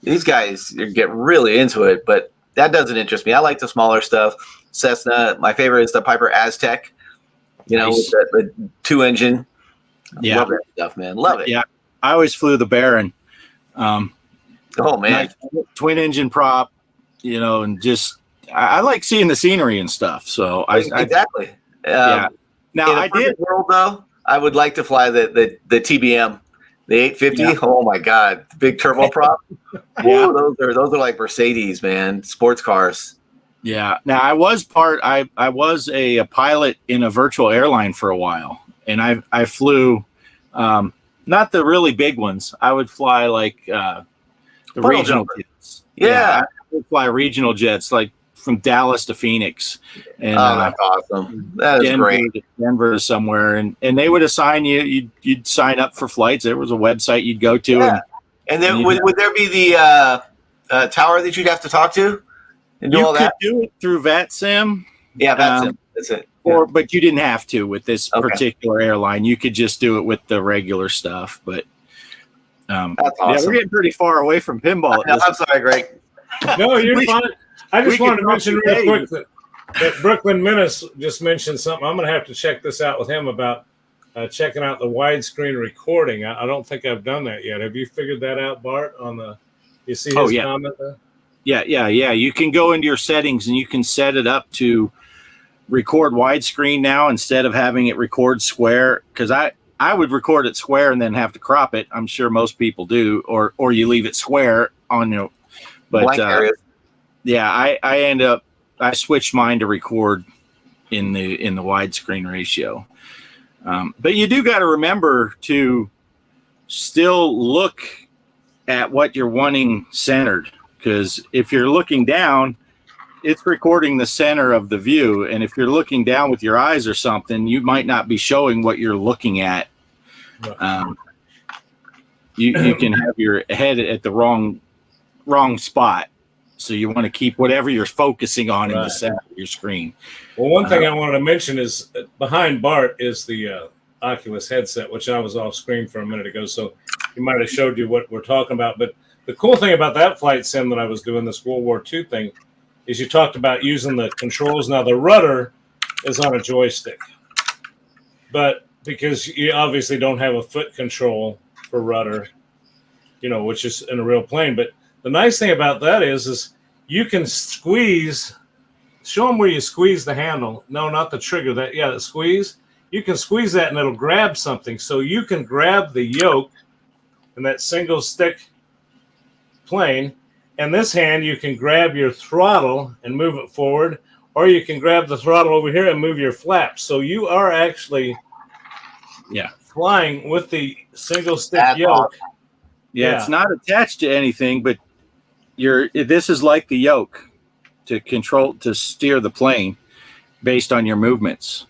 S3: these guys get really into it, but that doesn't interest me. I like the smaller stuff. Cessna, my favorite is the Piper Aztec, with the 2-engine.
S2: Yeah.
S3: Love that stuff, man. Love it.
S2: Yeah. I always flew the Baron.
S3: Oh man,
S2: nice twin engine prop, and just I like seeing the scenery and stuff. So
S3: exactly.
S2: Yeah. Now
S3: in a perfect world though, I would like to fly the TBM, the 850.
S2: Yeah.
S3: Oh my god, the big turbo prop.
S2: Yeah.
S3: Ooh, those are like Mercedes, man, sports cars.
S2: Yeah. Now I was a pilot in a virtual airline for a while, and I flew not the really big ones. I would fly like the regional jets.
S3: Yeah.
S2: I would fly regional jets like from Dallas to Phoenix, and
S3: that's awesome. That is great.
S2: Denver to somewhere, and they would assign you'd sign up for flights. There was a website you'd go to,
S3: and then would there be the tower that you'd have to talk to and do all that?
S2: You could do it through VATSIM.
S3: Yeah, VATSIM. That's it.
S2: But you didn't have to with this particular airline. You could just do it with the regular stuff. But
S3: that's awesome.
S2: Yeah, we're getting pretty far away from pinball.
S3: I'm sorry, Greg.
S1: No, you're fine. I just wanted to mention real quick that Brooklyn Menace just mentioned something. I'm going to have to check this out with him about checking out the widescreen recording. I don't think I've done that yet. Have you figured that out, Bart? You see his comment there?
S2: Yeah. You can go into your settings and you can set it up to record widescreen now instead of having it record square. Because I would record it square and then have to crop it. I'm sure most people do, or you leave it square on but
S3: blank areas.
S2: Yeah, I switched mine to record in the widescreen ratio. But you do got to remember to still look at what you're wanting centered, because if you're looking down, it's recording the center of the view, and if you're looking down with your eyes or something, you might not be showing what you're looking at. You can have your head at the wrong spot. So you want to keep whatever you're focusing on in the center of your screen.
S1: Well, one thing I wanted to mention is behind Bart is the Oculus headset, which I was off screen for a minute ago. So he might have showed you what we're talking about. But the cool thing about that flight sim that I was doing, this World War II thing, is you talked about using the controls. Now, the rudder is on a joystick. But because you obviously don't have a foot control for rudder, which is in a real plane. But the nice thing about that is you can squeeze. Show them where you squeeze the handle. No, not the trigger. The squeeze. You can squeeze that and it'll grab something. So you can grab the yoke in that single stick plane. And this hand, you can grab your throttle and move it forward. Or you can grab the throttle over here and move your flaps. So you are actually flying with the single stick yoke.
S2: Yeah, it's not attached to anything, but this is like the yoke to steer the plane based on your movements.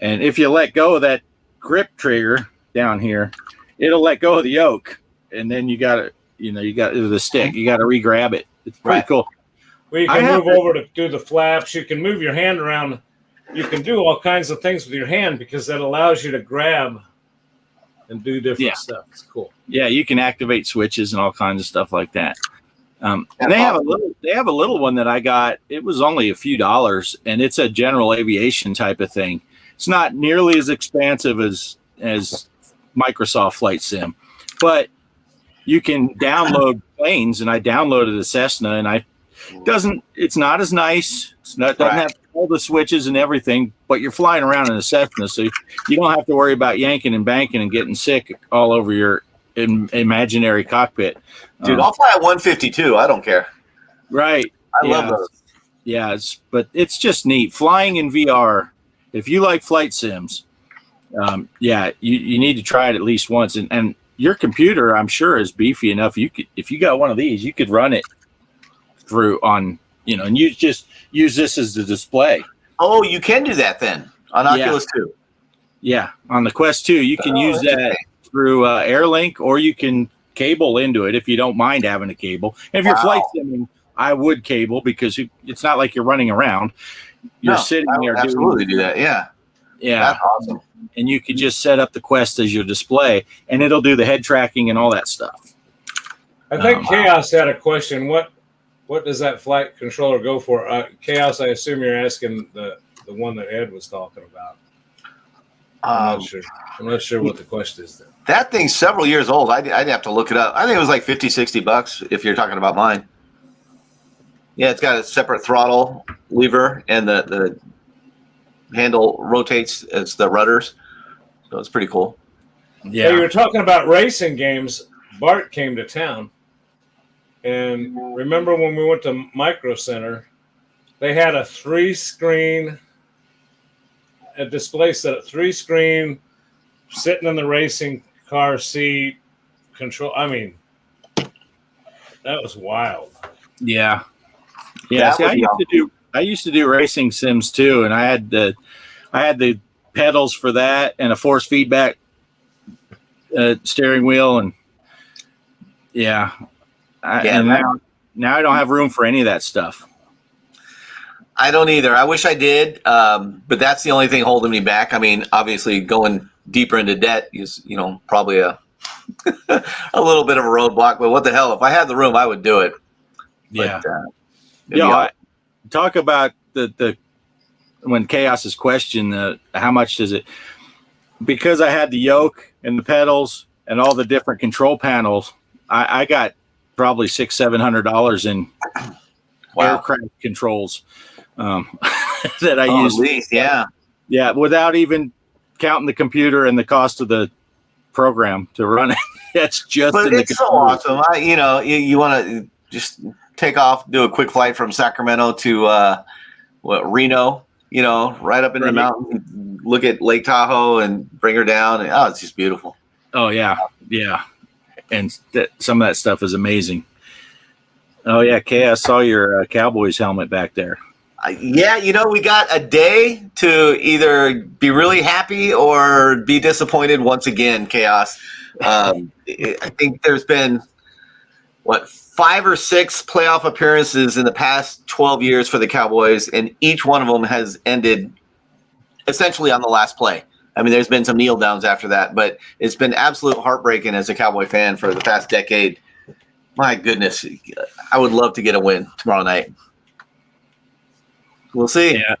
S2: And if you let go of that grip trigger down here, it'll let go of the yoke, and then you got the stick. You got to re-grab it. It's pretty cool.
S1: Well, you can move over to do the flaps. You can move your hand around. You can do all kinds of things with your hand because that allows you to grab and do different stuff. It's cool.
S2: Yeah, you can activate switches and all kinds of stuff like that. And they have a little one that I got. It was only a few dollars, and it's a general aviation type of thing. It's not nearly as expansive as Microsoft Flight Sim, but you can download planes. And I downloaded a Cessna, and it's not as nice. Doesn't have all the switches and everything, but you're flying around in a Cessna, so you don't have to worry about yanking and banking and getting sick all over your imaginary cockpit.
S3: Dude, I'll fly a 152. I don't care.
S2: Right.
S3: I love those.
S2: Yeah, but it's just neat. Flying in VR, if you like flight sims, you need to try it at least once. And your computer, I'm sure, is beefy enough. If you got one of these, you could run it through on, and you just use this as the display.
S3: Oh, you can do that then on Oculus 2.
S2: Yeah, on the Quest 2, you can use that through AirLink, or you can cable into it if you don't mind having a cable. And if you're flight simming, I would cable because it's not like you're running around. You're sitting there.
S3: Absolutely do that. Yeah. That's awesome.
S2: And you could just set up the Quest as your display, and it'll do the head tracking and all that stuff.
S1: I think Chaos had a question. What does that flight controller go for? Chaos, I assume you're asking the one that Ed was talking about. I'm not sure. I'm not sure what the question is. Then.
S3: That thing's several years old. I'd have to look it up. I think it was like $50-$60 if you're talking about mine. Yeah, it's got a separate throttle lever, and the handle rotates as the rudders. So it's pretty cool.
S1: Yeah, you were talking about racing games. Bart came to town, and remember when we went to Micro Center, they had a 3-screen, a display set, a 3-screen, sitting in the racing car seat, control. I mean, that was wild.
S2: Yeah. Yeah. See, I used to do racing sims too, and I had the pedals for that and a force feedback steering wheel, and now I don't have room for any of that stuff.
S3: I don't either. I wish I did, but that's the only thing holding me back. I mean, obviously, going deeper into debt is, probably a a little bit of a roadblock. But what the hell? If I had the room, I would do it.
S2: Yeah. Talk about the when Chaos's question, how much does it? Because I had the yoke and the pedals and all the different control panels, I got probably $600-$700 in aircraft controls that I used.
S3: At least, yeah,
S2: without even counting the computer and the cost of the program to run it. That's just.
S3: But it's so awesome. You want to just take off, do a quick flight from Sacramento to Reno. Right up in the mountain, look at Lake Tahoe and bring her down. And, it's just beautiful.
S2: Oh yeah. And some of that stuff is amazing. Oh yeah, Kay, I saw your Cowboys helmet back there.
S3: We got a day to either be really happy or be disappointed once again, Chaos. I think there's been, 5 or 6 playoff appearances in the past 12 years for the Cowboys, and each one of them has ended essentially on the last play. I mean, there's been some kneel downs after that, but it's been absolute heartbreaking as a Cowboy fan for the past decade. My goodness, I would love to get a win tomorrow night. We'll see.
S2: Yeah.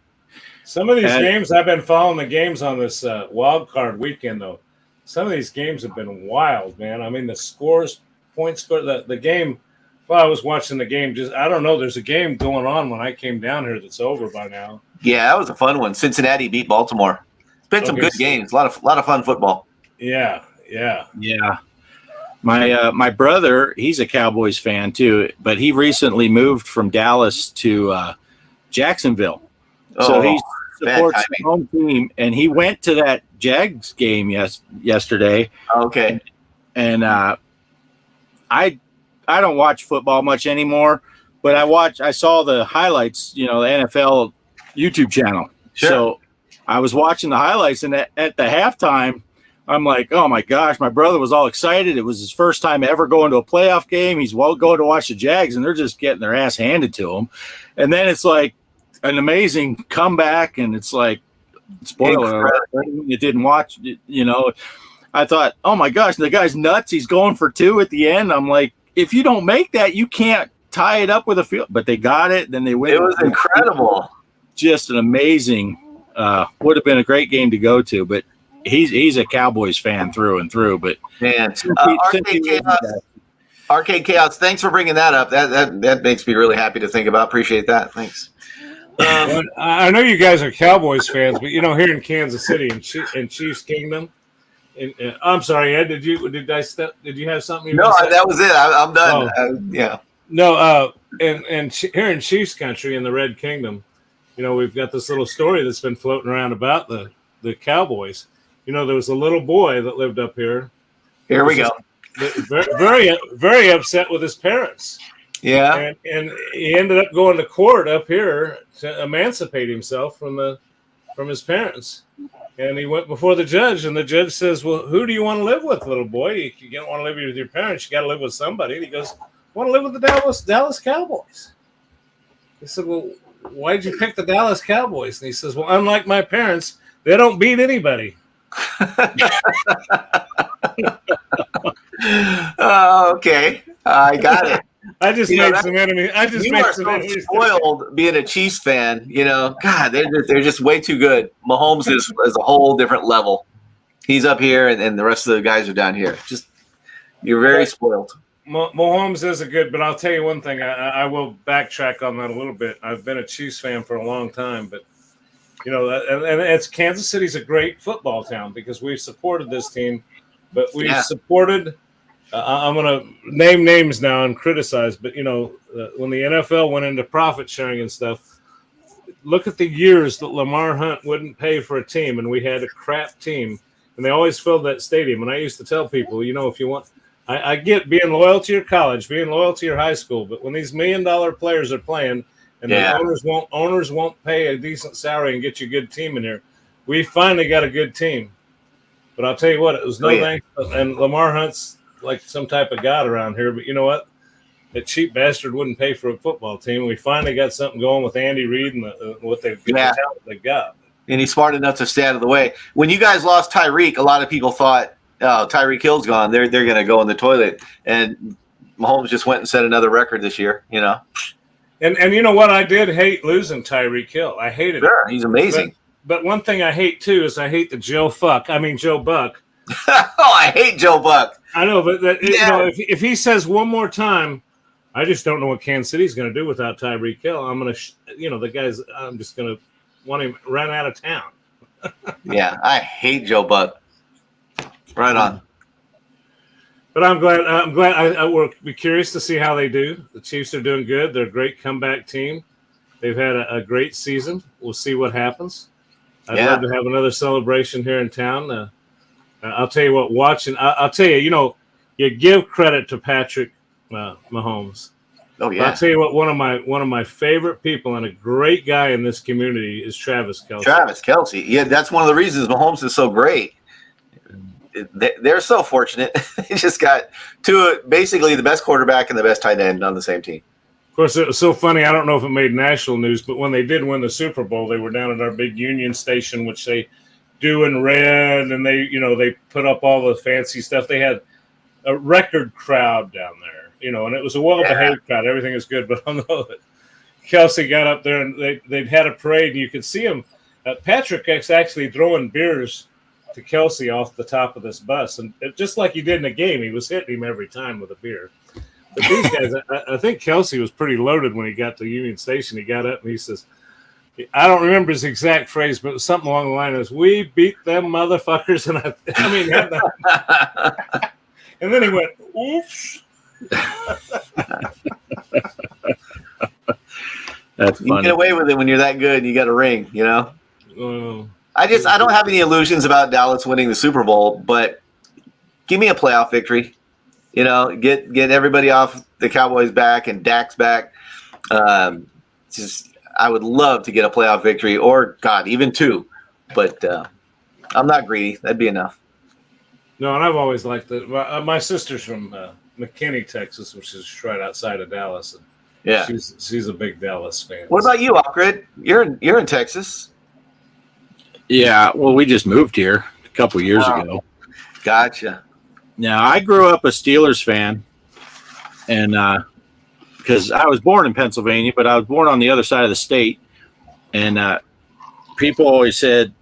S1: Some of these games, I've been following the games on this wild card weekend, though. Some of these games have been wild, man. I mean, the point score, the game. Well, I was watching the game. I don't know. There's a game going on when I came down here that's over by now.
S3: Yeah, that was a fun one. Cincinnati beat Baltimore. It's been some good games. A lot of fun football.
S1: Yeah.
S2: My brother, he's a Cowboys fan too, but he recently moved from Dallas to Jacksonville. So he supports the home team, and he went to that Jags game yesterday.
S3: Okay.
S2: And I don't watch football much anymore, but I saw the highlights, the NFL YouTube channel.
S3: Sure.
S2: So I was watching the highlights, and at the halftime, I'm like, oh my gosh, my brother was all excited. It was his first time ever going to a playoff game. He's going to watch the Jags, and they're just getting their ass handed to him. And then it's like an amazing comeback, and it's like, spoiler alert, it didn't watch, I thought, oh my gosh, the guy's nuts. He's going for 2 at the end. I'm like, if you don't make that, you can't tie it up with a field. But they got it. Then they win.
S3: It was incredible.
S2: Just an amazing. Would have been a great game to go to. But he's a Cowboys fan through and through. But
S3: man, Arcade Chaos. Thanks for bringing that up. That makes me really happy to think about. Appreciate that. Thanks.
S1: I know you guys are Cowboys fans, but here in Kansas City in Chiefs Kingdom. I'm sorry, Ed. Did you have something?
S3: No, that was it. I'm done. Yeah.
S1: No. And here in Chiefs country in the Red Kingdom, we've got this little story that's been floating around about the Cowboys. There was a little boy that lived up here.
S3: Here we go.
S1: Very, very upset with his parents.
S3: Yeah.
S1: And he ended up going to court up here to emancipate himself from his parents. And he went before the judge, and the judge says, well, who do you want to live with, little boy? You don't want to live with your parents. You got to live with somebody. And he goes, I want to live with the Dallas Cowboys. He said, well, why did you pick the Dallas Cowboys? And he says, well, unlike my parents, they don't beat anybody.
S3: Okay. I got it.
S1: I just made some enemies.
S3: You are so spoiled being a Chiefs fan. God, they're just way too good. Mahomes is a whole different level. He's up here, and the rest of the guys are down here. Just you're very spoiled.
S1: Mahomes is a good, but I'll tell you one thing. I will backtrack on that a little bit. I've been a Chiefs fan for a long time, but and it's Kansas City's a great football town because we've supported this team, but we've supported. I'm going to name names now and criticize, but when the NFL went into profit sharing and stuff, look at the years that Lamar Hunt wouldn't pay for a team, and we had a crap team, and they always filled that stadium. And I used to tell people, if you want, I get being loyal to your college, being loyal to your high school, but when these $1 million players are playing. And the owners won't pay a decent salary and get you a good team in here. We finally got a good team, but I'll tell you what, it was no thanks. And Lamar Hunt's like some type of god around here, but you know what? That cheap bastard wouldn't pay for a football team. We finally got something going with Andy Reid and what they've got.
S3: And he's smart enough to stay out of the way. When you guys lost Tyreek, a lot of people thought, "Oh, Tyreek Hill's gone. They're going to go in the toilet." And Mahomes just went and set another record this year.
S1: And you know what? I did hate losing Tyreek Hill. I hated it.
S3: He's amazing.
S1: But one thing I hate, too, is I hate the Joe Buck.
S3: Oh, I hate Joe Buck.
S1: I know, but if he says one more time, I just don't know what Kansas City's going to do without Tyreek Hill. I'm going to, the guys, I'm just going to want him run out of town.
S3: Yeah, I hate Joe Buck. Right on.
S1: But I'm glad. I will be curious to see how they do. The Chiefs are doing good. They're a great comeback team. They've had a great season. We'll see what happens. I'd love to have another celebration here in town. I'll tell you what. I'll tell you. You give credit to Patrick Mahomes.
S3: Oh yeah.
S1: But I'll tell you what. One of my favorite people and a great guy in this community is Travis Kelce.
S3: Travis Kelce. Yeah, that's one of the reasons Mahomes is so great. They're so fortunate. They just got basically the best quarterback and the best tight end on the same team.
S1: Of course, it was so funny. I don't know if it made national news, but when they did win the Super Bowl, they were down at our big Union station, which they do in red, and they put up all the fancy stuff. They had a record crowd down there, and it was a well-behaved crowd. Everything is good, but I know that Kelce got up there and they'd had a parade, and you could see him. Patrick is actually throwing beers to Kelce off the top of this bus, and just like he did in the game, he was hitting him every time with a beer. But these guys, I think Kelce was pretty loaded when he got to Union Station. He got up and he says, I don't remember his exact phrase, but it was something along the line of, "We beat them motherfuckers," and and then he went, "Oops."
S2: That's funny.
S3: You get away with it when you're that good. You got a ring, I don't have any illusions about Dallas winning the Super Bowl, but give me a playoff victory. Get everybody off the Cowboys' back and Dak's back. I would love to get a playoff victory, or God, even two. But I'm not greedy. That'd be enough.
S1: No, and I've always liked that. My sister's from McKinney, Texas, which is right outside of Dallas. And
S3: yeah,
S1: she's a big Dallas fan.
S3: What about you, Off-Grid? You're in Texas.
S2: Yeah, well, we just moved here a couple years ago.
S3: Gotcha.
S2: Now, I grew up a Steelers fan, and because I was born in Pennsylvania, but I was born on the other side of the state, and people always said,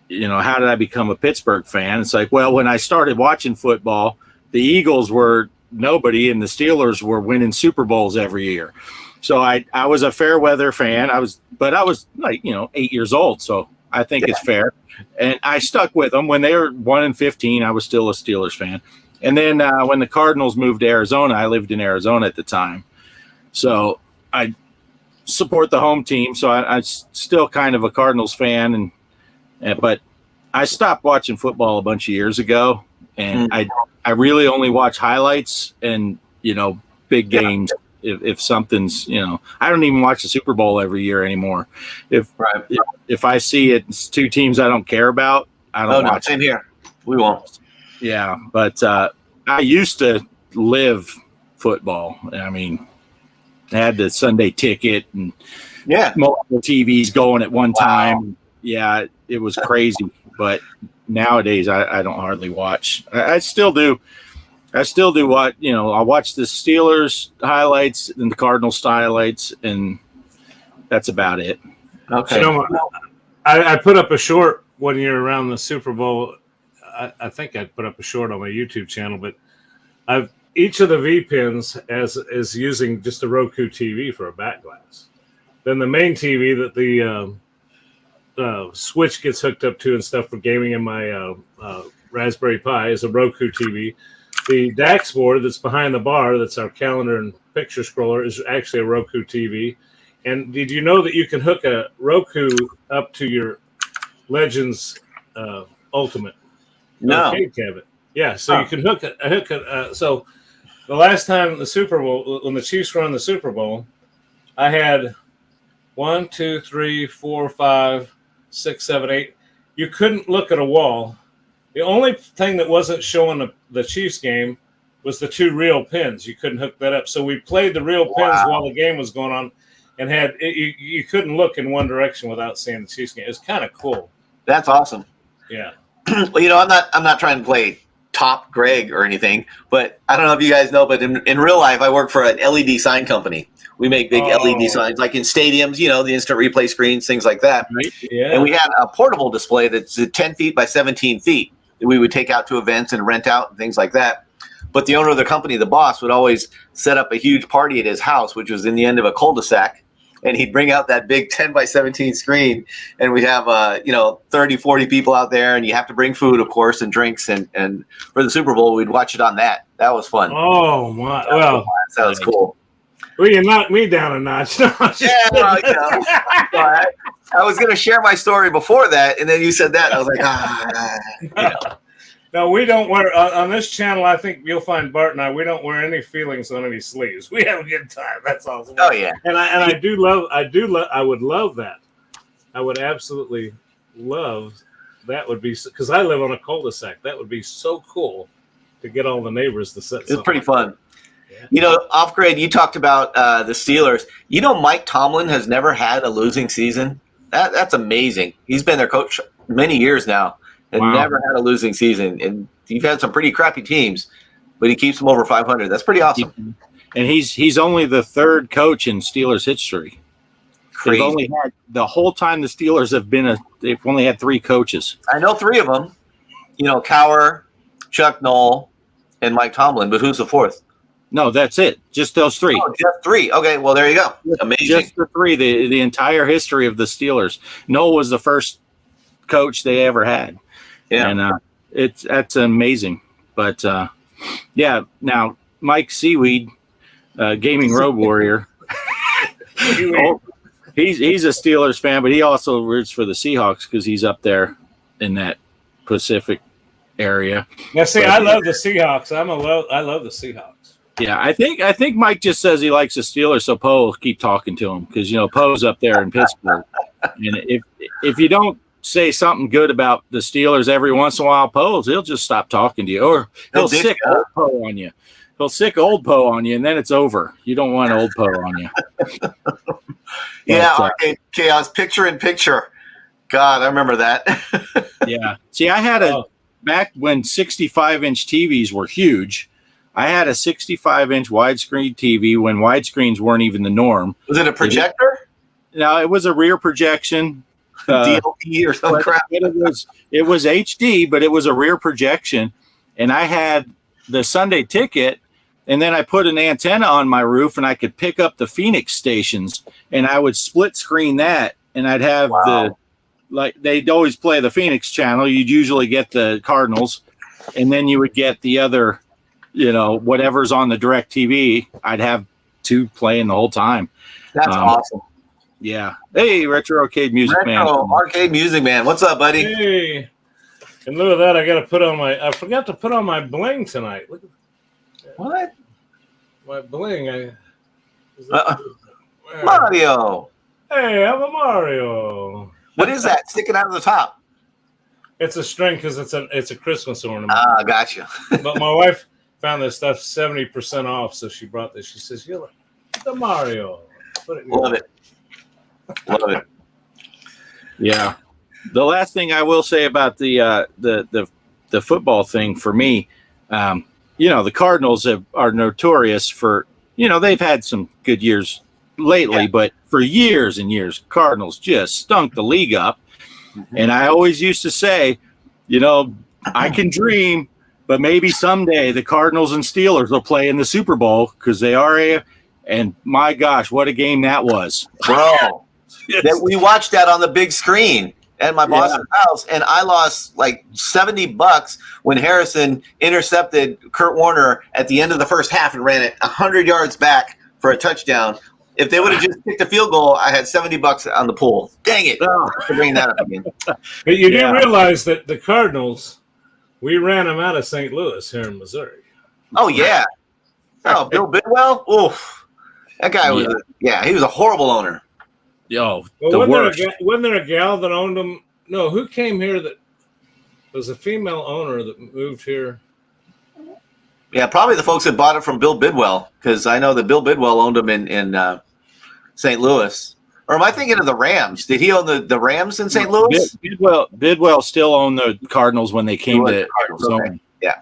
S2: how did I become a Pittsburgh fan? It's like, well, when I started watching football, the Eagles were nobody, and the Steelers were winning Super Bowls every year. So I was a fair weather fan. I was like 8 years old, so I think it's fair. And I stuck with them. When they were 1-15, I was still a Steelers fan. And then when the Cardinals moved to Arizona, I lived in Arizona at the time. So I support the home team. So I'm still kind of a Cardinals fan. But I stopped watching football a bunch of years ago. And I really only watch highlights and, big games. If something's, I don't even watch the Super Bowl every year anymore. If I see it's two teams I don't care about, I don't watch.
S3: Same here. We won't.
S2: Yeah, but I used to live football. I mean, I had the Sunday ticket and multiple TVs going at one time. Yeah, it was crazy. But nowadays, I don't hardly watch. I still do. I still do what, I watch the Steelers highlights and the Cardinals highlights, and that's about it.
S3: Okay.
S1: I put up a short one year around the Super Bowl. I think I put up a short on my YouTube channel, but each of the V pins is using just a Roku TV for a back glass. Then the main TV that the switch gets hooked up to and stuff for gaming in my Raspberry Pi is a Roku TV. The DAX board that's behind the bar, that's our calendar and picture scroller, is actually a Roku TV. And did you know that you can hook a Roku up to your Legends Ultimate arcade cabinet? Yeah, so you can hook it. So the last time the Super Bowl, when the Chiefs were in the Super Bowl, I had 1, 2, 3, 4, 5, 6, 7, 8. You couldn't look at a wall. The only thing that wasn't showing the Chiefs game was the 2 real pins. You couldn't hook that up. So we played the real pins while the game was going on, and you couldn't look in one direction without seeing the Chiefs game. It was kind of cool.
S3: That's awesome.
S1: Yeah.
S3: Well, I'm not trying to play top Greg or anything, but I don't know if you guys know, but in real life, I work for an LED sign company. We make big LED signs, like in stadiums, the instant replay screens, things like that.
S1: Right. Yeah.
S3: And we had a portable display that's 10 feet by 17 feet that we would take out to events and rent out and things like that. But the owner of the company, the boss, would always set up a huge party at his house, which was in the end of a cul-de-sac. And he'd bring out that big 10 by 17 screen, and we'd have 30, 40 people out there, and you have to bring food, of course, and drinks. And for the Super Bowl, we'd watch it on that. That was fun.
S1: Oh my!
S3: That was cool.
S1: Well, you knocked me down a notch. No,
S3: I was going to share my story before that, and then you said that. I was like,
S1: No, we don't wear on this channel. I think you'll find Bart and I. We don't wear any feelings on any sleeves. We have a good time. That's awesome.
S3: Oh yeah.
S1: And I do love. I would love that. I would absolutely love. That would be because I live on a cul-de-sac. That would be so cool to get all the neighbors to set.
S3: It's pretty fun. Yeah. Off grid, you talked about the Steelers. Mike Tomlin has never had a losing season. That's amazing. He's been their coach many years now and never had a losing season. And you've had some pretty crappy teams, but he keeps them over 500. That's pretty awesome.
S2: And he's only the 3rd coach in Steelers history.
S3: Crazy.
S2: They've only had the whole time the Steelers have been they've only had 3 coaches.
S3: I know 3 of them. Cowher, Chuck Noll, and Mike Tomlin. But who's the 4th?
S2: No, that's it. Just those 3.
S3: Oh, just 3. Okay, well, there you go. Amazing.
S2: Just the 3, the entire history of the Steelers. Noel was the first coach they ever had. Yeah. And that's amazing. But, now Mike Seaweed, Gaming Road Warrior, he's a Steelers fan, but he also roots for the Seahawks because he's up there in that Pacific area.
S1: Now, see, I love the Seahawks. I love the Seahawks.
S2: Yeah, I think Mike just says he likes the Steelers, so Poe will keep talking to him because Poe's up there in Pittsburgh, and if you don't say something good about the Steelers every once in a while, Poe he'll just stop talking to you, or he'll sick old Poe on you. He'll sick old Poe on you, and then it's over. You don't want old Poe on you.
S3: Arcade Chaos, picture in picture. God, I remember that.
S2: Yeah. See, I had back when 65-inch TVs were huge. I had a 65-inch widescreen TV when widescreens weren't even the norm.
S3: Was it a projector?
S2: No, it was a rear projection.
S3: DLP or some crap.
S2: It was HD, but it was a rear projection. And I had the Sunday Ticket, and then I put an antenna on my roof, and I could pick up the Phoenix stations, and I would split screen that, and I'd have they'd always play the Phoenix channel. You'd usually get the Cardinals, and then you would get the other whatever's on the direct TV, I'd have 2 playing the whole time.
S3: That's awesome.
S2: Yeah. Hey, Retro Arcade Music Man.
S3: Arcade Music Man. What's up, buddy?
S1: Hey. In lieu of that, I forgot to put on my bling tonight. Look at
S3: what?
S1: My bling.
S3: Mario.
S1: Hey, I'm a Mario.
S3: What is that sticking out of the top?
S1: It's a string because it's a Christmas ornament.
S3: Ah, gotcha.
S1: But my wife found this stuff 70% off, so she brought this. She says, "You look the Mario."
S3: Love it. Love it.
S2: Yeah. The last thing I will say about the football thing for me, the Cardinals are notorious for, they've had some good years lately, but for years and years, Cardinals just stunk the league up. Mm-hmm. And I always used to say, I can dream, but maybe someday the Cardinals and Steelers will play in the Super Bowl because they are and my gosh, what a game that was.
S3: Bro. We watched that on the big screen at my boss's house, and I lost like $70 when Harrison intercepted Kurt Warner at the end of the first half and ran it 100 yards back for a touchdown. If they would have just kicked a field goal, I had $70 on the pool. Dang it! To bring that up again.
S1: But you do realize that the Cardinals, we ran them out of St. Louis here in Missouri.
S3: Oh yeah. Oh, Bill Bidwell. Oof. That guy was. He was a horrible owner.
S2: Yo,
S1: well, wasn't there a gal that owned them? No, who came here that was a female owner that moved here?
S3: Yeah, probably the folks that bought it from Bill Bidwell, because I know that Bill Bidwell owned them in St. Louis. Or am I thinking of the Rams? Did he own the Rams in St. Louis?
S2: Bidwell still owned the Cardinals when they came to Arizona.
S3: Okay. Yeah.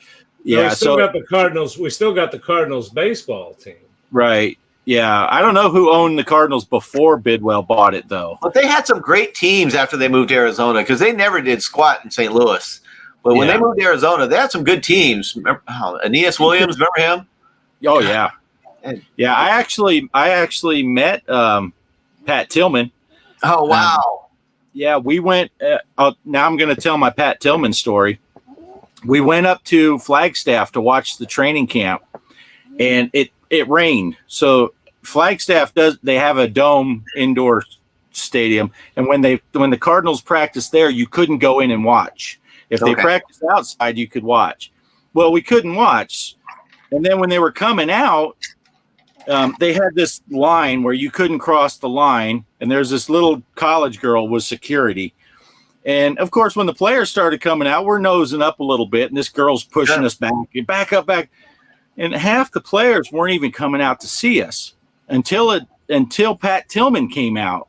S1: Yeah, we still got the Cardinals. We still got the Cardinals baseball team.
S2: Right. Yeah, I don't know who owned the Cardinals before Bidwell bought it, though.
S3: But they had some great teams after they moved to Arizona because they never did squat in St. Louis. But when they moved to Arizona, they had some good teams. Remember Aeneas Williams? Remember him?
S2: Oh yeah, yeah. I actually met Pat Tillman.
S3: Oh wow.
S2: Yeah, we went. Now I'm going to tell my Pat Tillman story. We went up to Flagstaff to watch the training camp, and it rained. So Flagstaff they have a dome indoor stadium, and when the Cardinals practiced there, you couldn't go in and watch. If they practiced outside, you could watch. Well, we couldn't watch, and then when they were coming out, they had this line where you couldn't cross the line, and there's this little college girl with security. And of course, when the players started coming out, we're nosing up a little bit, and this girl's pushing us back up. And half the players weren't even coming out to see us until Pat Tillman came out.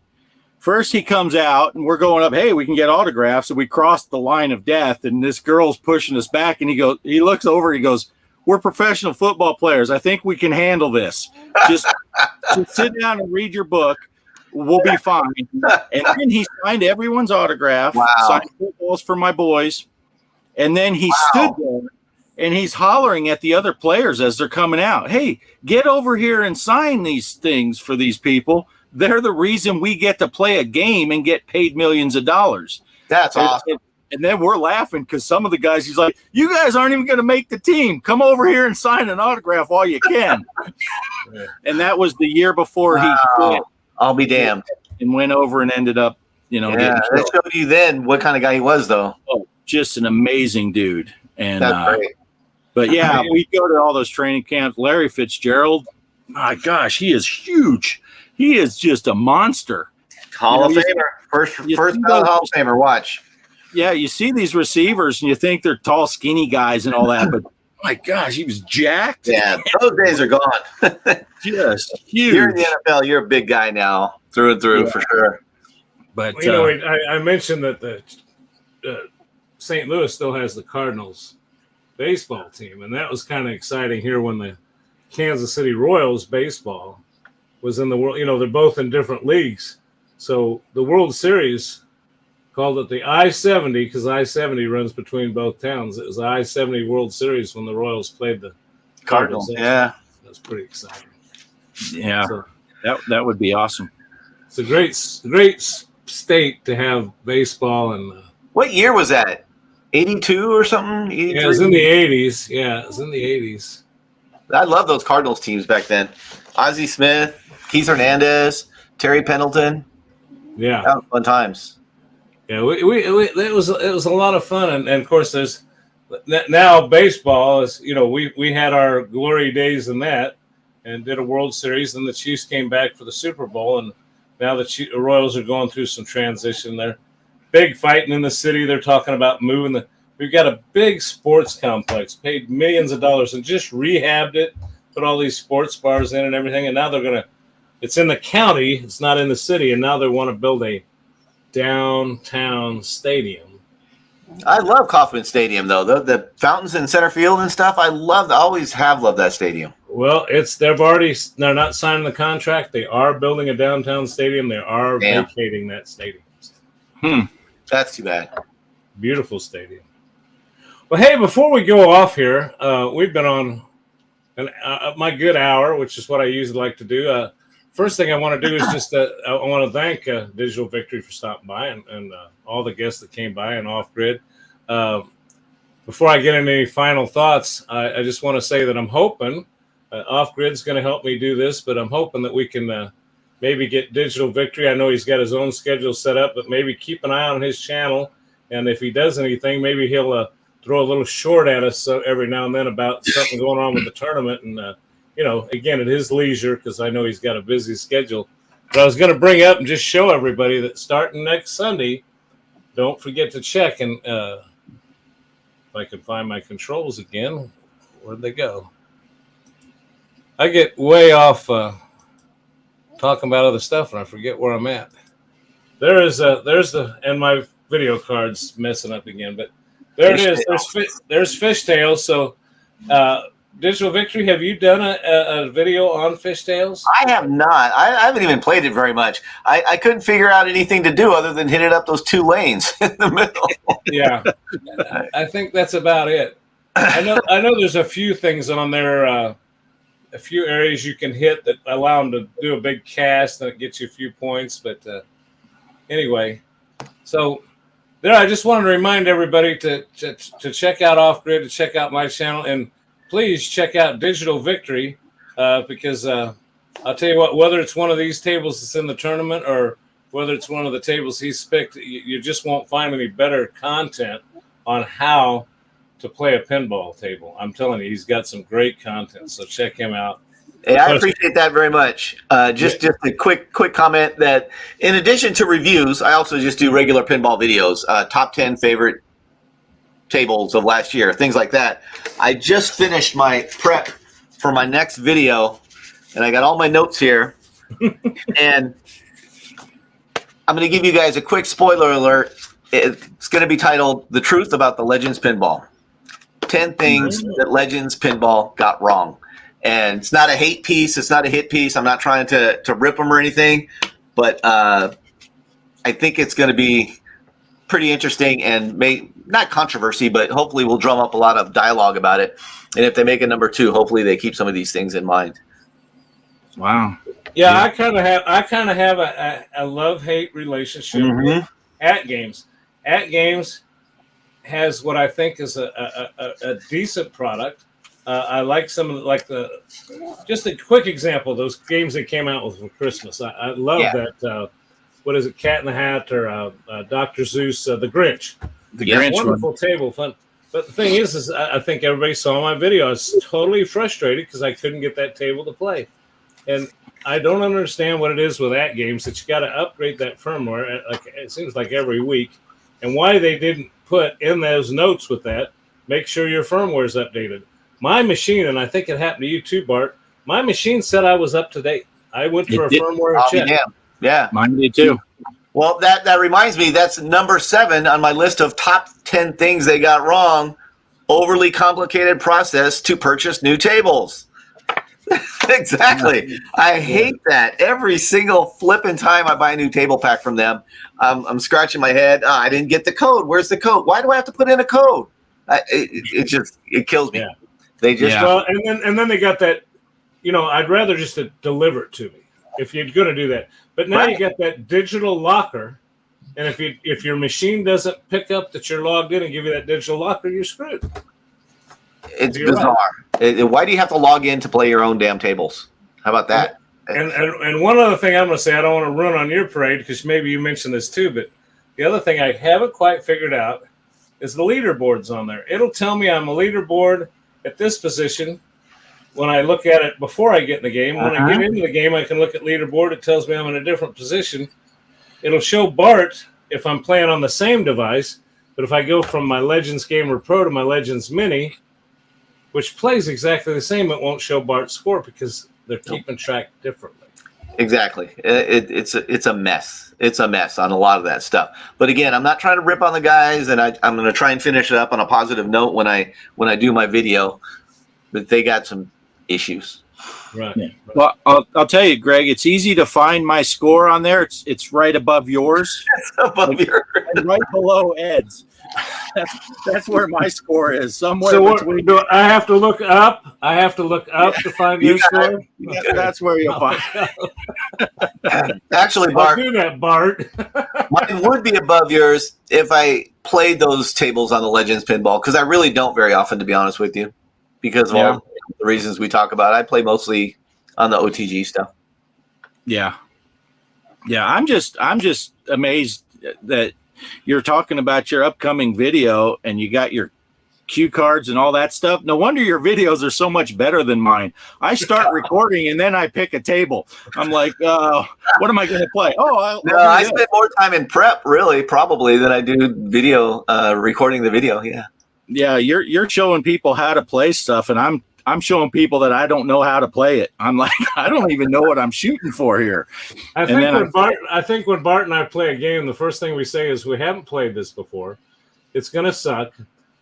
S2: First, he comes out, and we're going up, hey, we can get autographs. And we crossed the line of death, and this girl's pushing us back. And he looks over, he goes, we're professional football players. I think we can handle this. Just sit down and read your book. We'll be fine. And then he signed everyone's autograph, signed footballs for my boys. And then he stood there, and he's hollering at the other players as they're coming out. Hey, get over here and sign these things for these people. They're the reason we get to play a game and get paid millions of dollars.
S3: That's awesome.
S2: And then we're laughing because some of the guys, he's like, you guys aren't even going to make the team. Come over here and sign an autograph while you can. And that was the year before he quit.
S3: I'll be damned.
S2: And went over and ended up, getting
S3: that showed you then what kind of guy he was, though.
S2: Oh, just an amazing dude. And
S3: that's great.
S2: But yeah, we go to all those training camps. Larry Fitzgerald, my gosh, he is huge. He is just a monster.
S3: Hall of Famer. First Hall of Famer. Watch.
S2: Yeah, you see these receivers and you think they're tall, skinny guys and all that, but my gosh, he was jacked.
S3: Yeah, those days are gone.
S2: Just huge.
S3: You're in the NFL. You're a big guy now, through and through, for sure.
S1: But I mentioned that the St. Louis still has the Cardinals baseball team, and that was kind of exciting here when the Kansas City Royals baseball was in the world. They're both in different leagues, so the World Series called it the I-70 because I-70 runs between both towns. It was the I-70 World Series when the Royals played the Cardinals.
S3: Yeah,
S1: that's pretty exciting.
S2: Yeah, so, that would be awesome.
S1: It's a great state to have baseball. And
S3: what year was that? 82 or something? 83?
S1: Yeah, it was in the 80s. Yeah, it was in the 80s.
S3: I love those Cardinals teams back then. Ozzie Smith, Keith Hernandez, Terry Pendleton.
S1: Yeah,
S3: that was fun times.
S1: Yeah, it was a lot of fun, and of course there's now baseball is we had our glory days in that, and did a World Series, and the Chiefs came back for the Super Bowl, and now the Royals are going through some transition. They're big fighting in the city. They're talking about moving we've got a big sports complex, paid millions of dollars, and just rehabbed it, put all these sports bars in and everything, and now it's in the county, it's not in the city, and now they want to build a downtown stadium.
S3: I love Kauffman Stadium, though. The fountains in center field and stuff. I always have loved that stadium.
S1: Well, they're not signing the contract. They are building a downtown stadium. They are vacating that stadium.
S3: That's too bad.
S1: Beautiful stadium. Well, hey, before we go off here, we've been on my good hour, which is what I usually like to do. First thing I want to do is just I want to thank Digital Victory for stopping by and all the guests that came by and Off Grid. Before I get into any final thoughts, I just want to say that I'm hoping Off Grid's going to help me do this, but I'm hoping that we can maybe get Digital Victory. I know he's got his own schedule set up, but maybe keep an eye on his channel. And if he does anything, maybe he'll throw a little short at us every now and then about something going on with the tournament. And, again, at his leisure, because I know he's got a busy schedule. But I was going to bring up and just show everybody that starting next Sunday, don't forget to check. And if I can find my controls again, where'd they go? I get way off talking about other stuff, and I forget where I'm at. There's and my video card's messing up again, but there it is. There's Fishtails. So, Digital Victory, have you done a video on Fishtails?
S3: I have not. I haven't even played it very much. I couldn't figure out anything to do other than hit it up those 2 lanes in the middle.
S1: Yeah, I think that's about it. I know there's a few things on there, a few areas you can hit that allow them to do a big cast and it gets you a few points. But anyway, so there, I just wanted to remind everybody to check out Off Grid, to check out my channel, and please check out Digital Victory because I'll tell you what, whether it's one of these tables that's in the tournament or whether it's one of the tables he's picked, you just won't find any better content on how to play a pinball table. I'm telling you, he's got some great content, so check him out.
S3: Hey, I appreciate that very much. Just a quick comment that in addition to reviews, I also just do regular pinball videos, top 10 favorite tables of last year, things like that. I just finished my prep for my next video, and I got all my notes here. And I'm going to give you guys a quick spoiler alert. It's going to be titled "The Truth About the Legends Pinball: 10 Things That Legends Pinball Got Wrong." And it's not a hate piece. It's not a hit piece. I'm not trying to rip them or anything, but I think it's going to be pretty interesting and not controversy, but hopefully we'll drum up a lot of dialogue about it. And if they make a number 2, hopefully they keep some of these things in mind.
S2: Wow.
S1: Yeah, I kind of have a love-hate relationship with At Games. At Games has what I think is a decent product. I like some of just a quick example, those games they came out with for Christmas. I love that. What is it, Cat in the Hat or Dr. Zeus, the Grinch.
S2: The Grinch
S1: wonderful table, fun. But the thing is I think everybody saw my video. I was totally frustrated because I couldn't get that table to play. And I don't understand what it is with At Games that you got to upgrade that firmware. It seems like every week. And why they didn't put in those notes with that, make sure your firmware is updated. My machine, and I think it happened to you too, Bart, my machine said I was up to date. I went for a firmware check.
S3: Yeah.
S2: Mine did too.
S3: Well, that reminds me, that's number 7 on my list of top 10 things they got wrong. Overly complicated process to purchase new tables. Exactly. I hate that. Every single flipping time I buy a new table pack from them, I'm scratching my head. I didn't get the code. Where's the code? Why do I have to put in a code? It kills me.
S1: Yeah.
S3: They just
S1: well, and then they got that. I'd rather just deliver it to me if you're going to do that. But now you got that digital locker, and if your machine doesn't pick up that you're logged in and give you that digital locker, you're screwed.
S3: It's bizarre. Right. Why do you have to log in to play your own damn tables? How about that?
S1: And one other thing I'm going to say, I don't want to run on your parade because maybe you mentioned this too, but the other thing I haven't quite figured out is the leaderboards on there. It'll tell me I'm a leaderboard at this position when I look at it before I get in the game. When I get into the game, I can look at leaderboard. It tells me I'm in a different position. It'll show Bart if I'm playing on the same device, but if I go from my Legends Gamer Pro to my Legends Mini, which plays exactly the same, it won't show Bart's score because they're keeping track differently.
S3: Exactly. It's a mess. It's a mess on a lot of that stuff. But again, I'm not trying to rip on the guys, and I'm going to try and finish it up on a positive note when I do my video. But they got some issues.
S1: Right.
S2: Yeah. Well, I'll tell you, Greg, it's easy to find my score on there. It's right above yours.
S3: It's above yours.
S2: And right below Ed's. That's where my score is. Somewhere
S1: So what
S2: between.
S1: do I have to look up? I have to look up to find your score.
S2: That's where you'll find.
S3: Actually,
S1: I'll
S3: Bart,
S1: do that, Bart.
S3: mine would be above yours if I played those tables on the Legends Pinball, because I really don't very often, to be honest with you, because of all the reasons we talk about. I play mostly on the OTG stuff.
S2: Yeah. I'm just amazed that you're talking about your upcoming video and you got your cue cards and all that stuff. No wonder your videos are so much better than mine. I start recording and then I pick a table. I'm like, what am I going to play?
S3: I spend more time in prep, really, probably, than I do video, recording the video. Yeah.
S2: Yeah, you're showing people how to play stuff, and I'm showing people that I don't know how to play it. I'm like, I don't even know what I'm shooting for here.
S1: I think when Bart and I play a game, the first thing we say is we haven't played this before. It's gonna suck.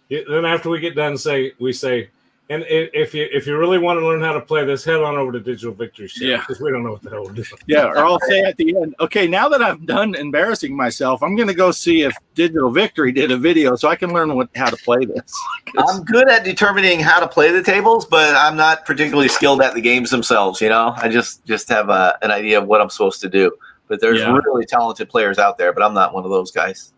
S1: Then after we get done, we say, and if you really want to learn how to play this, head on over to Digital Victory Show, because we don't know what the hell we're doing.
S2: Yeah, or I'll say at the end, okay, now that I've done embarrassing myself, I'm going to go see if Digital Victory did a video so I can learn how to play this.
S3: I'm good at determining how to play the tables, but I'm not particularly skilled at the games themselves. I just have an idea of what I'm supposed to do. But there's really talented players out there, but I'm not one of those guys.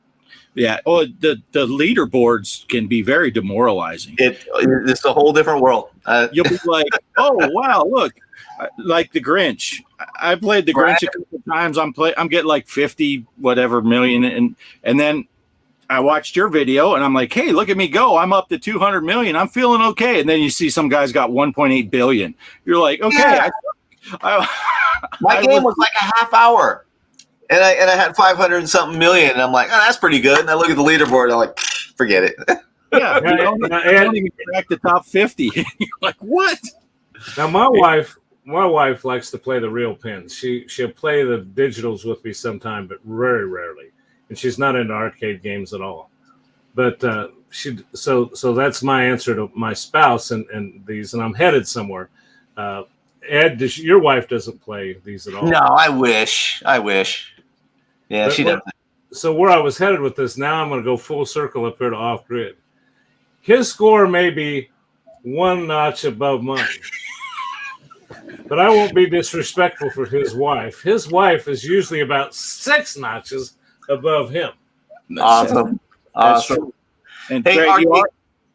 S2: Yeah. Oh, the leaderboards can be very demoralizing.
S3: It's a whole different world.
S2: You'll be like, oh wow, look, like the Grinch. I played the Grinch a couple of times. I'm getting like 50 whatever million, and then I watched your video and I'm like, hey, look at me go! I'm up to 200 million. I'm feeling okay. And then you see some guy's got 1.8 billion. You're like, okay.
S3: Yeah. My game was like a half hour. And I had 500 and something million, and I'm like, that's pretty good. And I look at the leaderboard, and I'm like, forget it.
S2: Yeah, you don't even crack the top 50. You're like, what?
S1: Now my wife likes to play the real pins. She'll play the digitals with me sometime, but very rarely. And she's not into arcade games at all. But so that's my answer to my spouse and these, and I'm headed somewhere. Ed, your wife doesn't play these at all.
S3: No, I wish. Yeah, she doesn't.
S1: So where I was headed with this, now I'm going to go full circle up here to off grid. His score may be one notch above mine, but I won't be disrespectful for his wife. His wife is usually about 6 notches above him.
S3: Awesome.
S2: And hey, Craig,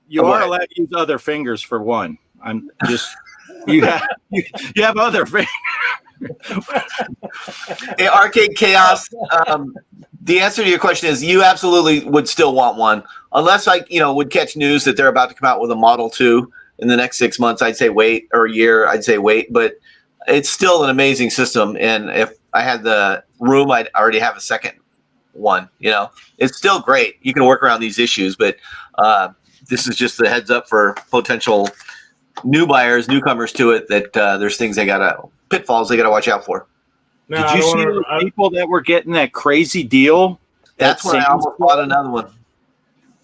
S2: you are allowed to use other fingers for one. I'm just you have other fingers.
S3: Hey, Arcade Chaos. The answer to your question is you absolutely would still want one, unless I, would catch news that they're about to come out with a Model 2 in the next 6 months. I'd say wait, or a year. I'd say wait, but it's still an amazing system. And if I had the room, I'd already have a second one. It's still great. You can work around these issues, but this is just the heads up for potential newcomers to it, that there's things pitfalls they gotta watch out for.
S2: Did you see those people that were getting that crazy deal?
S3: That's when I almost bought another one.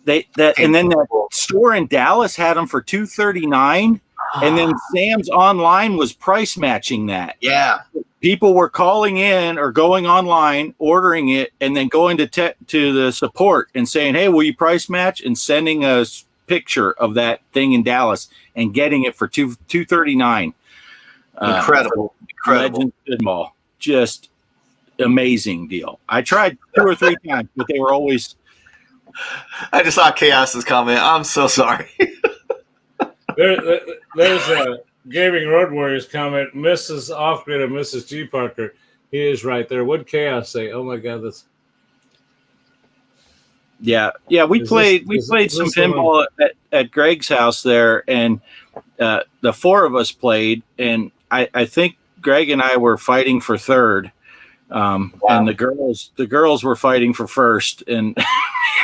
S2: And then that store in Dallas had them for $239, and then Sam's Online was price matching that.
S3: Yeah,
S2: people were calling in or going online, ordering it, and then going to the support and saying, "Hey, will you price match?" and sending a picture of that thing in Dallas and getting it for $239.
S3: Incredible.
S2: Legends Pinball. Just amazing deal. I tried 2 or 3 times, but they were always.
S3: I just saw Chaos's comment. I'm so sorry.
S1: There's a Gaming Road Warriors comment. Mrs. Offgrid and Mrs. G.Parker. He is right there. What'd Chaos say? Oh my God, that's.
S2: Yeah. We played some pinball at Greg's house there, and the 4 of us played, and I think Greg and I were fighting for third, and the girls were fighting for first, and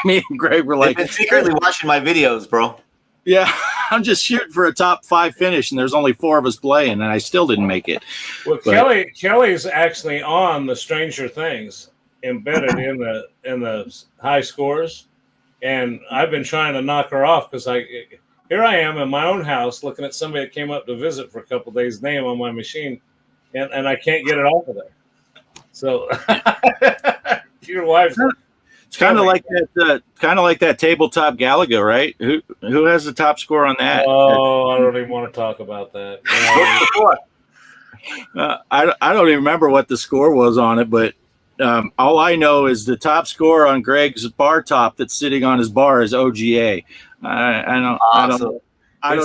S2: me and Greg were like,
S3: "They've been secretly watching my videos, bro."
S2: Yeah, I'm just shooting for a top 5 finish, and there's only 4 of us playing, and I still didn't make it.
S1: Well, Kelly's actually on the Stranger Things, embedded in the high scores, and I've been trying to knock her off because here I am in my own house looking at somebody that came up to visit for a couple of days' name on my machine, and I can't get it off of there. So your wife's
S2: It's kind of like that tabletop Galaga, right? Who has the top score on that?
S1: Oh, I don't even want to talk about that.
S2: I don't even remember what the score was on it, but all I know is the top score on Greg's bar top that's sitting on his bar is OGA. I don't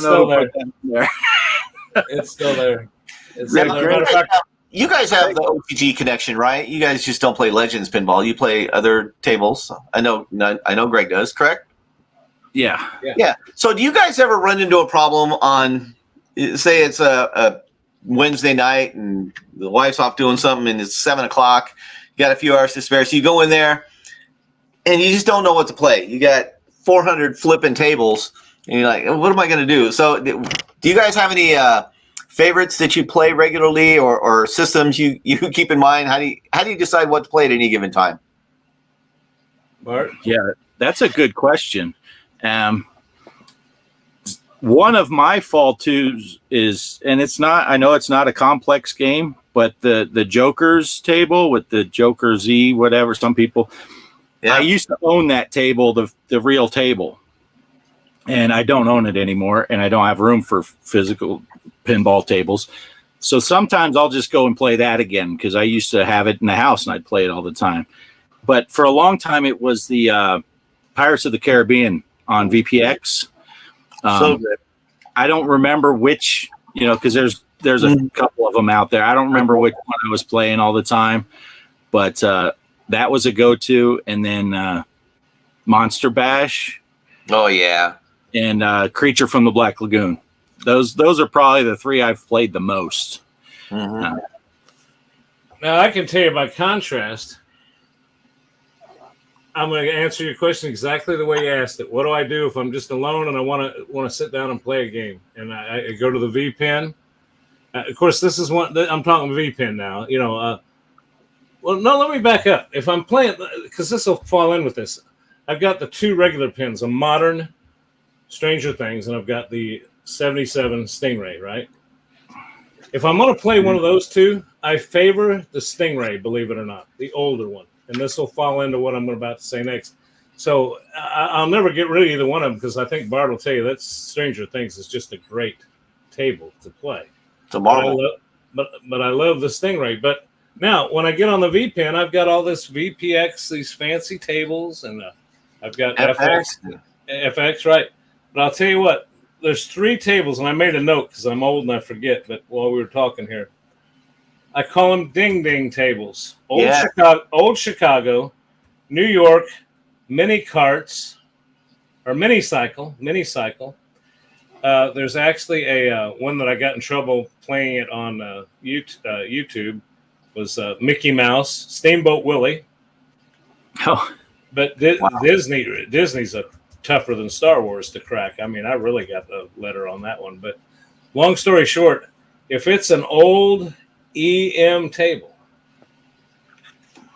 S2: know.
S1: There. It's still there. It's still there. Matter of fact,
S3: you guys have the OTG connection, right? You guys just don't play Legends pinball. You play other tables. I know Greg does, correct?
S2: Yeah.
S3: So do you guys ever run into a problem on, say it's a Wednesday night and the wife's off doing something and it's 7 o'clock, you got a few hours to spare. So you go in there and you just don't know what to play. You got 400 flipping tables and you're like, what am I going to do? So do you guys have any favorites that you play regularly or systems you keep in mind? How do you decide what to play at any given time?
S1: Bart?
S2: Yeah, that's a good question. One of my fall twos is, and I know it's not a complex game, but the Joker's table with the Joker Z, whatever, some people. Yeah. I used to own that table, the real table. And I don't own it anymore, and I don't have room for physical pinball tables. So sometimes I'll just go and play that again because I used to have it in the house and I'd play it all the time. But for a long time, it was the Pirates of the Caribbean on VPX. So good. I don't remember which, because there's a couple of them out there. I don't remember which one I was playing all the time, but that was a go-to. And then Monster Bash.
S3: Oh, yeah.
S2: And Creature from the Black Lagoon. Those are probably the three I've played the most.
S1: Mm-hmm. Now, I can tell you by contrast, I'm going to answer your question exactly the way you asked it. What do I do if I'm just alone and I want to sit down and play a game? And I go to the V-Pen. Of course, this is one I'm talking V-Pen now. Well, no, let me back up. If I'm playing, because this will fall in with this, I've got the two regular pins, a modern Stranger Things, and I've got the 77 Stingray, right? If I'm going to play one of those two, I favor the Stingray, believe it or not, the older one. And this will fall into what I'm about to say next. So I'll never get rid of either one of them because I think Bart will tell you that Stranger Things is just a great table to play.
S3: It's a marvel.
S1: But I love the Stingray. But now, when I get on the V-Pen, I've got all this VPX, these fancy tables, and I've got FX, right? But I'll tell you what, there's three tables, and I made a note because I'm old and I forget, but while we were talking here, I call them ding-ding tables. Old Chicago, New York, mini carts, or mini cycle. There's actually a one that I got in trouble playing it on YouTube was Mickey Mouse, Steamboat Willie.
S2: Oh,
S1: but Disney's tougher than Star Wars to crack. I mean, I really got the letter on that one. But long story short, if it's an old EM table,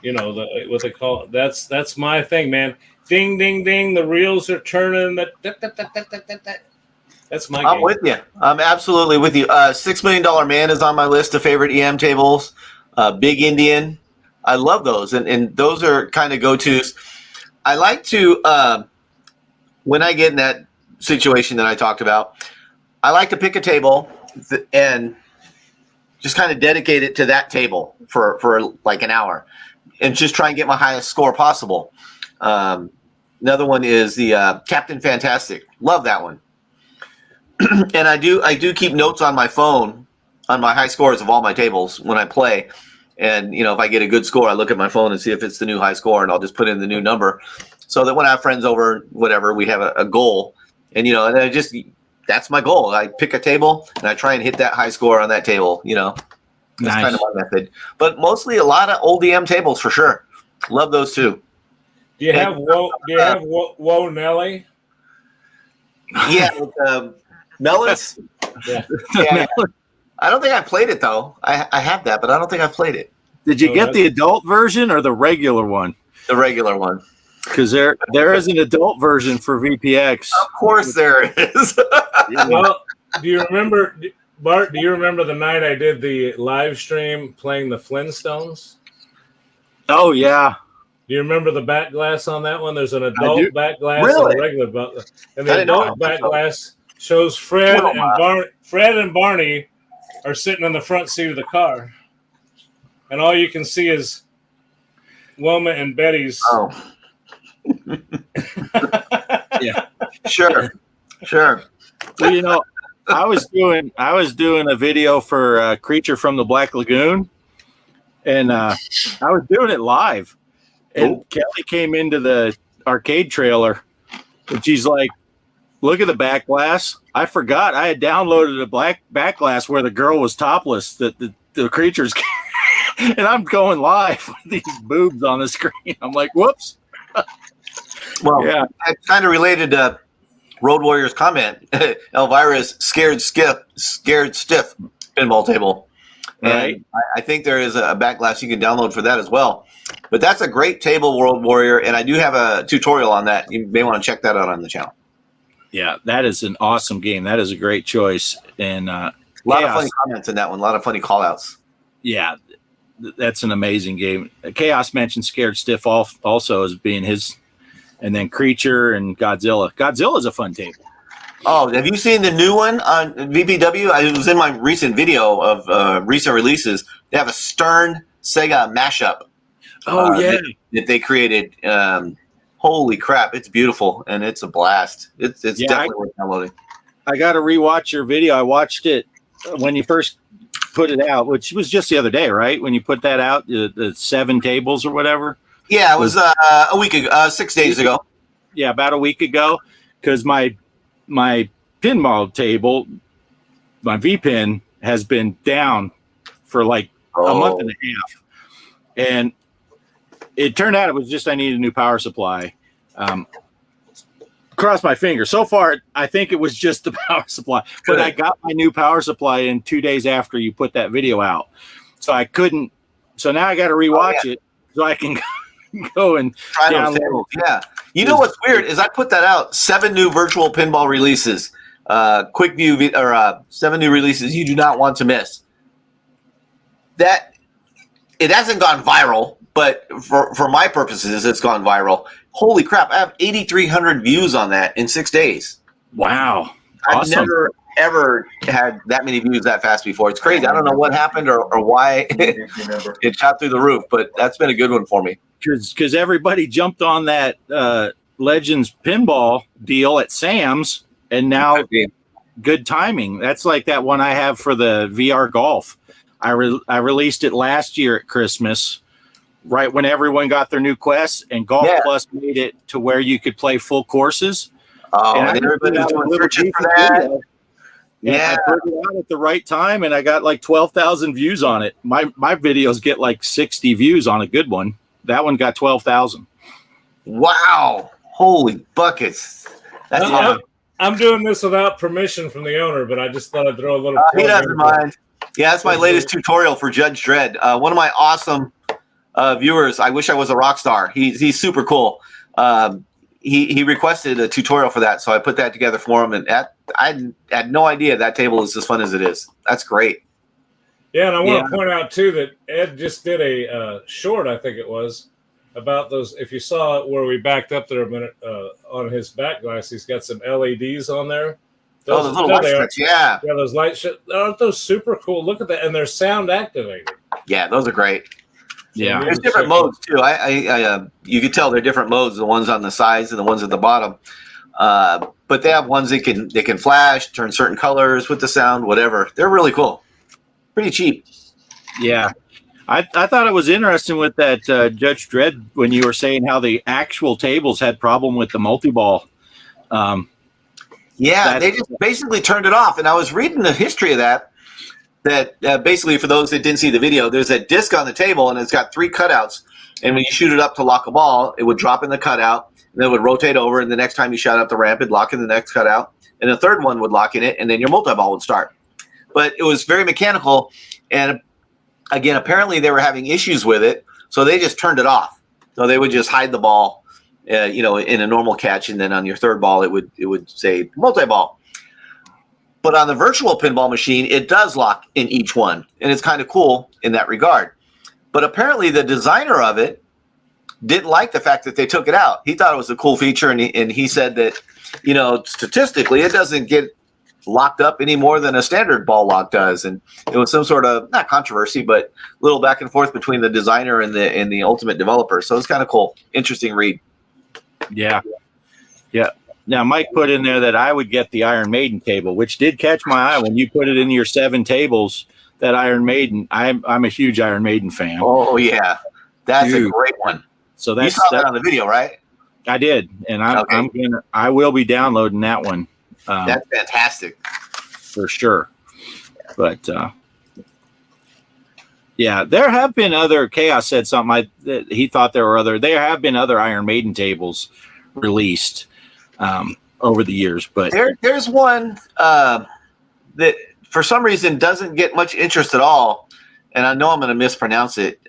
S1: what they call it, that's my thing, man. Ding, ding, ding. The reels are turning. That's my game.
S3: I'm with you. I'm absolutely with you. $6 Million Man is on my list of favorite EM tables. Big Indian. I love those. And those are kind of go-tos. I like to, when I get in that situation that I talked about, I like to pick a table and just kind of dedicate it to that table for like an hour and just try and get my highest score possible. Another one is the Captain Fantastic. Love that one. And I do keep notes on my phone on my high scores of all my tables when I play. And, if I get a good score, I look at my phone and see if it's the new high score, and I'll just put in the new number so that when I have friends over, whatever, we have a goal. And, and that's my goal. I pick a table and I try and hit that high score on that table, That's
S2: nice.
S3: kind of my method. But mostly a lot of old EM tables for sure. Love those too.
S1: Do you have Whoa Nelly?
S3: Yeah, with Melons. Yeah. I don't think I played it though. I have that, but I don't think I've played it.
S2: Did you get the adult version or the regular one?
S3: The regular one.
S2: Because there is an adult version for VPX.
S3: Of course there is.
S1: Well, do you remember, Bart, the night I did the live stream playing the Flintstones?
S2: Oh, yeah.
S1: Do you remember the back glass on that one? There's an
S2: do.
S1: adult back glass
S3: Really?
S1: and a regular back glass. And
S3: I
S1: the
S3: didn't know
S1: adult
S3: that.
S1: back glass shows Fred
S3: Well,
S1: and Barney are sitting in the front seat of the car. And all you can see is Wilma and Betty's.
S3: Oh.
S2: Yeah.
S3: Sure.
S2: Well, you know, I was doing a video for Creature from the Black Lagoon, and I was doing it live. And Kelly came into the arcade trailer, and she's like, "Look at the back glass. I forgot I had downloaded a black back glass where the girl was topless. That the creatures." And I'm going live with these boobs on the screen. I'm like, whoops.
S3: Well,
S2: Yeah.
S3: it's kind of related to Road Warrior's comment. Elvira's scared stiff pinball table.
S2: Right.
S3: And I think there is a back glass you can download for that as well. But that's a great table, World Warrior, and I do have a tutorial on that. You may want to check that out on the channel.
S2: Yeah, that is an awesome game. That is a great choice. And
S3: A lot of funny comments in that one. A lot of funny call-outs.
S2: Yeah, that's an amazing game. Chaos mentioned Scared Stiff also as being his, and then Creature and Godzilla. Godzilla is a fun table.
S3: Oh, have you seen the new one on VPW? It was in my recent video of recent releases. They have a Stern Sega mashup.
S2: Oh, yeah.
S3: That they created. Holy crap, it's beautiful, and it's a blast. It's definitely worth downloading.
S2: I got to rewatch your video. I watched it when you first put it out, which was just the other day, right? When you put that out, the 7 tables or whatever.
S3: Yeah, it was a week ago, 6 days ago.
S2: Yeah, about a week ago, because my pinball table, my V-pin, has been down for like a month and a half. And it turned out it was just I needed a new power supply. Cross my fingers. So far, I think it was just the power supply. But I got my new power supply in 2 days after you put that video out. So I couldn't. So now I got to rewatch it so I can go and
S3: try those tables. Yeah. You know what's weird is I put that out 7 new virtual pinball releases, quick view or 7 new releases you do not want to miss. That it hasn't gone viral, but for my purposes, it's gone viral. Holy crap! I have 8,300 views on that in 6 days.
S2: Wow,
S3: I've
S2: awesome.
S3: never ever had that many views that fast before. It's crazy. I don't know what happened or why it shot through the roof, but that's been a good one for me.
S2: Because everybody jumped on that Legends pinball deal at Sam's, and now good timing. That's like that one I have for the VR golf. I released it last year at Christmas, right when everyone got their new quests, and Golf Plus made it to where you could play full courses.
S3: Oh, and everybody's doing searches for that.
S2: Yeah, I put it out at the right time, and I got like 12,000 views on it. My videos get like 60 views on a good one. That one got 12,000.
S3: Wow! Holy buckets! That's
S1: I'm doing this without permission from the owner, but I just thought I'd throw a little.
S3: He doesn't mind. Yeah, that's my latest tutorial for Judge Dredd. One of my awesome viewers. I wish I was a rock star. He's super cool. He requested a tutorial for that, so I put that together for him. And I had no idea that table is as fun as it is. That's great.
S1: Yeah, and I want to point out too that Ed just did a short, I think it was, about those. If you saw it where we backed up there a minute on his back glass, he's got some LEDs on there.
S3: Those little light strips, yeah,
S1: those light strips. Aren't those super cool? Look at that, and they're sound activated.
S3: Yeah, those are great.
S2: Yeah,
S3: there's different modes too. You could tell they're different modes. The ones on the sides and the ones at the bottom. But they have ones they can flash, turn certain colors with the sound, whatever. They're really cool. Pretty cheap.
S2: Yeah, I thought it was interesting with that Judge Dredd when you were saying how the actual tables had problem with the multi-ball.
S3: They just basically turned it off. And I was reading the history of that. That basically, for those that didn't see the video, there's a disc on the table, and it's got 3 cutouts. And when you shoot it up to lock a ball, it would drop in the cutout, and then it would rotate over. And the next time you shot up the ramp, it'd lock in the next cutout. And the third one would lock in it, and then your multi-ball would start. But it was very mechanical. And again, apparently they were having issues with it, so they just turned it off. So they would just hide the ball, in a normal catch, and then on your third ball, it would say multi-ball. But on the virtual pinball machine, it does lock in each one, and it's kind of cool in that regard. But apparently the designer of it didn't like the fact that they took it out. He thought it was a cool feature, and he said that, you know, statistically, it doesn't get locked up any more than a standard ball lock does. And it was some sort of, not controversy, but a little back and forth between the designer and the ultimate developer. So it's kind of cool. Interesting read.
S2: Yeah. Yeah. Now, Mike put in there that I would get the Iron Maiden table, which did catch my eye when you put it in your 7 tables. That Iron Maiden, I'm a huge Iron Maiden fan.
S3: Oh yeah, that's a great one.
S2: So that's,
S3: you saw that on the video, right?
S2: I did, and I will be downloading that one.
S3: That's fantastic
S2: for sure. But yeah, there have been other. Chaos said something. That he thought there have been other Iron Maiden tables released over the years, but
S3: there's one that for some reason doesn't get much interest at all, and I know I'm going to mispronounce it.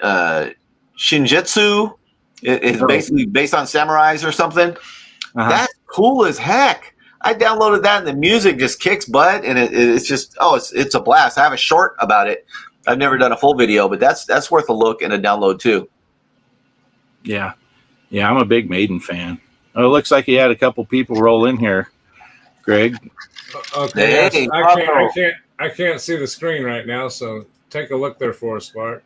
S3: Shinjitsu is basically based on samurais or something. That's cool as heck. I downloaded that, and the music just kicks butt, and it's just it's a blast. I have a short about it. I've never done a full video, but that's worth a look and a download too.
S2: Yeah, I'm a big Maiden fan. Oh, it looks like he had a couple people roll in here, Greg.
S1: Okay, hey, I can't see the screen right now, so take a look there for us, Bart.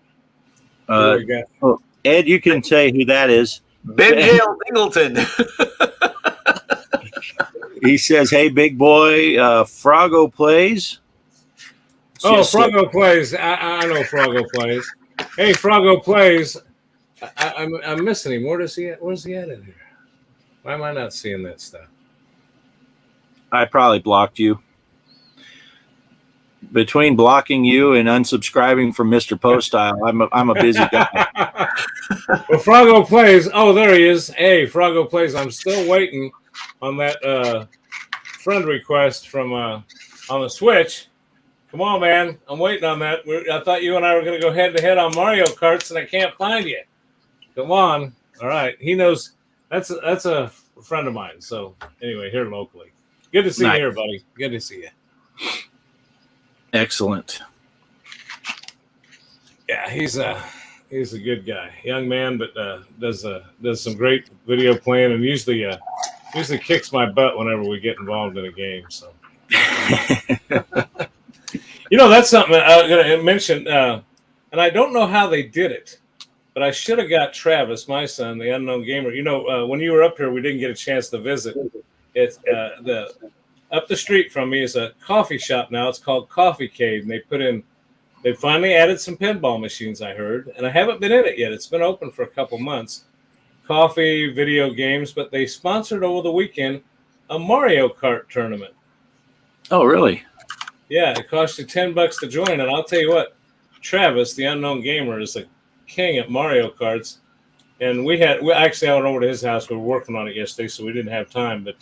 S2: Ed, you can say who that is.
S3: Ben Hale Singleton.
S2: He says, "Hey, big boy, Froggo plays."
S1: Froggo plays. I know Froggo plays. Hey, Froggo plays. I'm missing him. Where's he at in here? Why am I not seeing that stuff?
S2: I probably blocked you. Between blocking you and unsubscribing from Mr. Poststyle, I'm a busy guy.
S1: Well, Froggo plays. Oh, there he is. Hey, Froggo plays. I'm still waiting on that friend request from on the Switch. Come on, man. I'm waiting on that. I thought you and I were going to go head-to-head on Mario Karts, and I can't find you. Come on. All right. He knows. That's a friend of mine. So, anyway, here locally. Good to see you here, buddy. Good to see you.
S2: Excellent.
S1: Yeah, he's a good guy, young man, but does some great video playing, and usually kicks my butt whenever we get involved in a game. So, you know, that's something I'm going to mention, and I don't know how they did it, but I should have got Travis, my son, the unknown gamer. You know, when you were up here, we didn't get a chance to visit. It's up the street from me is a coffee shop now. It's called Coffee Cave, and they finally added some pinball machines, I heard, and I haven't been in it yet. It's been open for a couple months. Coffee, video games, but they sponsored over the weekend a Mario Kart tournament.
S2: Oh, really?
S1: Yeah, it cost you $10 to join, and I'll tell you what, Travis, the unknown gamer, is a king at Mario Karts, and we actually I went over to his house. We were working on it yesterday, so we didn't have time, but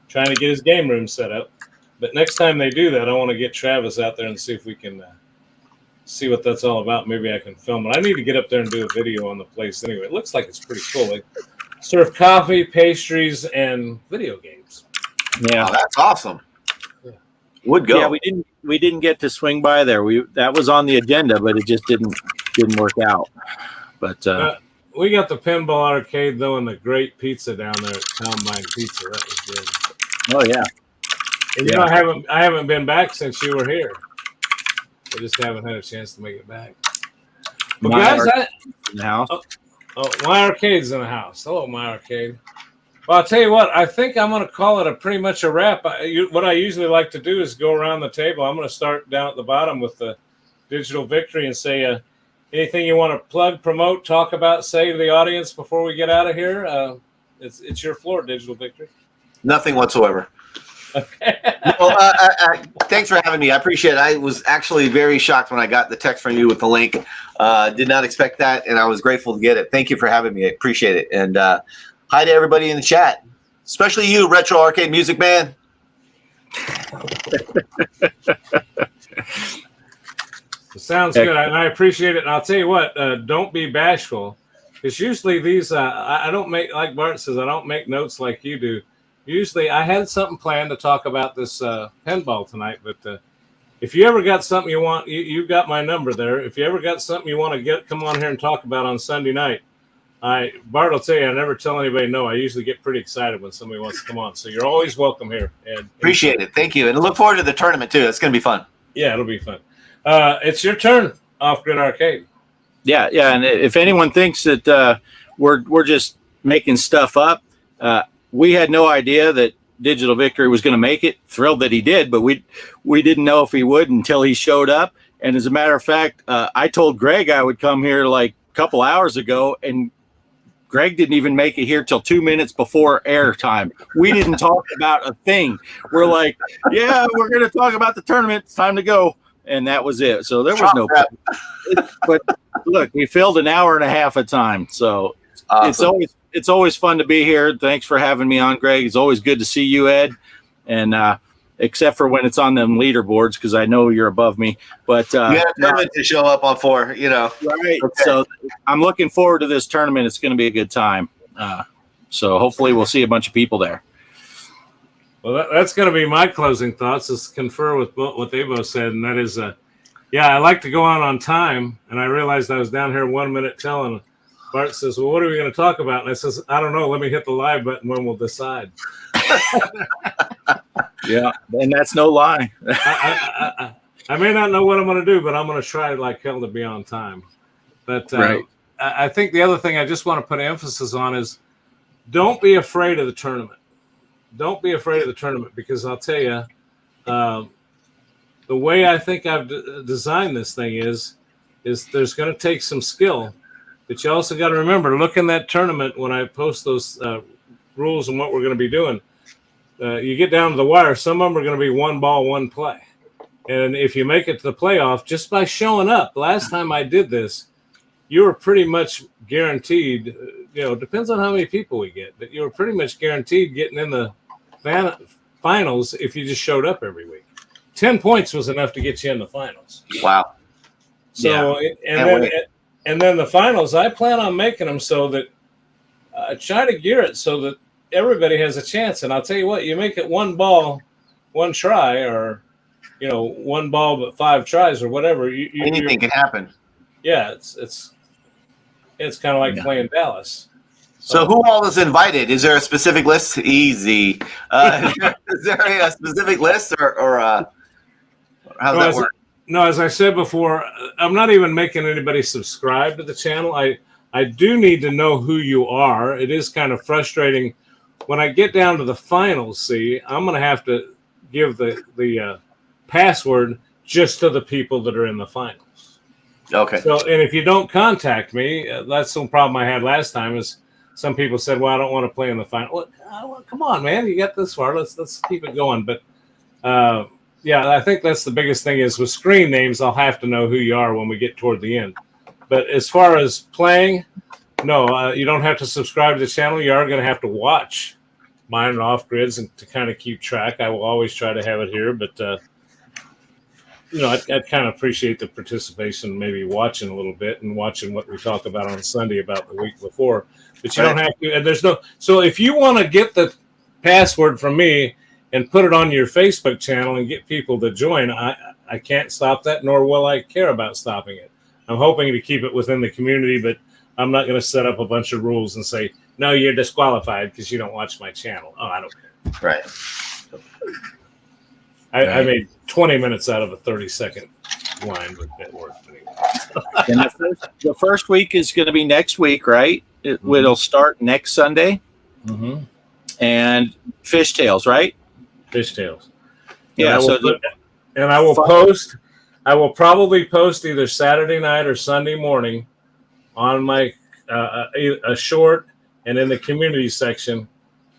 S1: trying to get his game room set up. But next time they do that, I want to get Travis out there and see if we can see what that's all about. Maybe I can film it. I need to get up there and do a video on the place anyway. It looks like it's pretty cool. They serve coffee, pastries, and video games.
S2: Yeah,
S3: that's awesome. Yeah. Would go.
S2: Yeah, we didn't get to swing by there. That was on the agenda, but it just didn't work out. But
S1: we got the pinball arcade though, and the great pizza down there at Combine Pizza. That was good.
S2: Oh yeah.
S1: And you know, I haven't been back since you were here. I just haven't had a chance to make it back. But guys,
S2: in the house.
S1: My arcade's in the house. Hello, my arcade. Well, I'll tell you what. I think I'm going to call it pretty much a wrap. What I usually like to do is go around the table. I'm going to start down at the bottom with the Digital Victory and say anything you want to plug, promote, talk about, say to the audience before we get out of here. It's your floor, Digital Victory.
S3: Nothing whatsoever.
S1: Okay.
S3: Well, thanks for having me. I appreciate it. I was actually very shocked when I got the text from you with the link. Did not expect that, and I was grateful to get it. Thank you for having me. I appreciate it. And hi to everybody in the chat, especially you, Retro Arcade Music Man.
S1: Sounds good, and I appreciate it. And I'll tell you what, don't be bashful. Because usually these, I don't make, like Bart says, I don't make notes like you do. Usually I had something planned to talk about this pinball tonight, but if you ever got something you want, you got my number there. If you ever got something you want to come on here and talk about on Sunday night, Bart will tell you, I never tell anybody no. I usually get pretty excited when somebody wants to come on. So you're always welcome here. And
S3: Appreciate it. Thank you. And look forward to the tournament too. It's going to be fun.
S1: Yeah, it'll be fun. It's your turn, Off Grid Arcade.
S2: Yeah. And if anyone thinks that we're just making stuff up, we had no idea that Digital Victory was going to make it. Thrilled that he did, but we didn't know if he would until he showed up. And as a matter of fact, I told Greg I would come here like a couple hours ago, and Greg didn't even make it here till 2 minutes before airtime. We didn't talk about a thing. We're like, yeah, we're going to talk about the tournament. It's time to go. And that was it. So there was no problem. But look, we filled an hour and a half of time. So awesome. It's always fun to be here. Thanks for having me on, Greg. It's always good to see you, Ed. And except for when it's on them leaderboards, because I know you're above me. But
S3: you had a tournament to show up on for, you know.
S2: Right.
S3: Okay.
S2: So I'm looking forward to this tournament. It's going to be a good time. So hopefully we'll see a bunch of people there.
S1: Well, that's going to be my closing thoughts, is confer with what they both said, and that is, I like to go on time, and I realized I was down here 1 minute telling. Bart says, well, what are we going to talk about? And I says, I don't know. Let me hit the live button when we'll decide.
S2: Yeah, and that's no lie.
S1: I may not know what I'm going to do, but I'm going to try like hell to be on time. But
S2: right.
S1: I think the other thing I just want to put emphasis on is don't be afraid of the tournament. Don't be afraid of the tournament, because I'll tell you, the way I think I've designed this thing is there's going to take some skill. But you also got to remember, look in that tournament when I post those rules and what we're going to be doing. You get down to the wire, some of them are going to be one ball, one play. And if you make it to the playoff, just by showing up, last time I did this, you were pretty much guaranteed, depends on how many people we get, but you were pretty much guaranteed getting in the finals if you just showed up every week. 10 points was enough to get you in the finals.
S3: Wow.
S1: So, yeah. And then the finals, I plan on making them so that try to gear it so that everybody has a chance. And I'll tell you what, you make it one ball, one try, or, one ball but 5 tries or whatever.
S3: Anything can happen.
S1: Yeah, it's kind of like playing Dallas.
S3: So who all is invited? Is there a specific list? Easy. Is there a specific list or how does that work?
S1: No, as I said before, I'm not even making anybody subscribe to the channel. I do need to know who you are. It is kind of frustrating. When I get down to the finals, I'm going to have to give the password just to the people that are in the finals.
S3: Okay.
S1: So, and if you don't contact me, that's some problem I had last time is some people said, well, I don't want to play in the final. Well, come on, man. You got this far. Let's keep it going. But, yeah, I think that's the biggest thing is with screen names, I'll have to know who you are when we get toward the end. But as far as playing, no, you don't have to subscribe to the channel. You are going to have to watch mine and Off Grids and to kind of keep track. I will always try to have it here, but I'd kind of appreciate the participation, maybe watching a little bit and watching what we talk about on Sunday about the week before. But you don't have to, and there's no. So if you want to get the password from me and put it on your Facebook channel and get people to join, I can't stop that, nor will I care about stopping it. I'm hoping to keep it within the community, but I'm not going to set up a bunch of rules and say, no, you're disqualified because you don't watch my channel. Oh, I don't care.
S3: Right.
S1: I made 20 minutes out of a 30-second line, but that worked anyway.
S2: And the first week is going to be next week, right? It'll start next Sunday.
S1: Mm-hmm.
S2: And Fishtails, right?
S1: Fishtails.
S2: Yeah.
S1: And I will post. I will probably post either Saturday night or Sunday morning on my a short and in the community section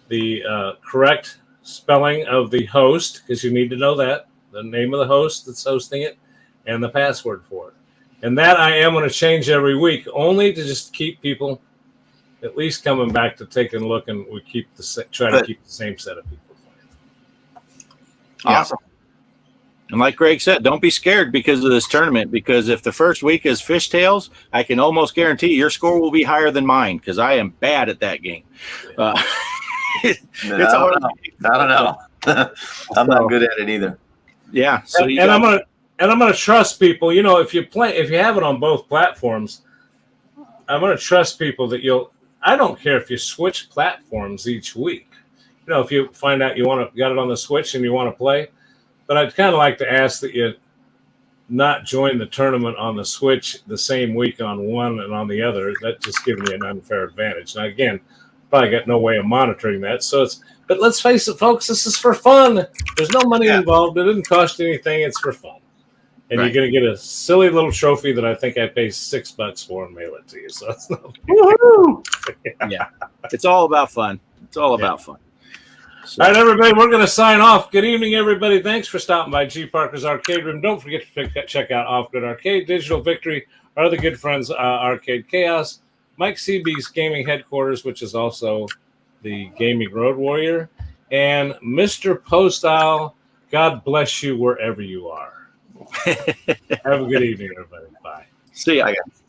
S1: the correct spelling of the host, because you need to know that, the name of the host that's hosting it, and the password for it. And that I am going to change every week, only to just keep people at least coming back to take a look, and we try to keep the same set of people playing.
S3: Awesome.
S2: And like Greg said, don't be scared because of this tournament, because if the first week is Fishtails, I can almost guarantee your score will be higher than mine because I am bad at that game.
S3: I don't know. I'm not good at it either.
S2: Yeah. So
S1: I'm gonna trust people. If you have it on both platforms, gonna trust people that you'll. I don't care if you switch platforms each week. You know, if you find out you got it on the Switch and you want to play, but I'd kind of like to ask that you not join the tournament on the Switch the same week on one and on the other. That just gives you an unfair advantage. Now, again, probably got no way of monitoring that. But let's face it, folks, this is for fun. There's no money involved. It didn't cost you anything. It's for fun. And you're going to get a silly little trophy that I think I pay $6 for and mail it to you. So it's not.
S2: Woohoo! Yeah. It's all about fun. It's all about fun. So.
S1: All right, everybody, we're going to sign off. Good evening, everybody. Thanks for stopping by G.Parkers Arcade Room. Don't forget to check out Off-Grid Arcade, Digital Victory, our other good friends, Arcade Chaos, Mike CB's Gaming Headquarters, which is also the Gaming Road Warrior, and Mr. Postile. God bless you wherever you are. Have a good evening, everybody. Bye.
S2: See ya.
S3: Bye, guys.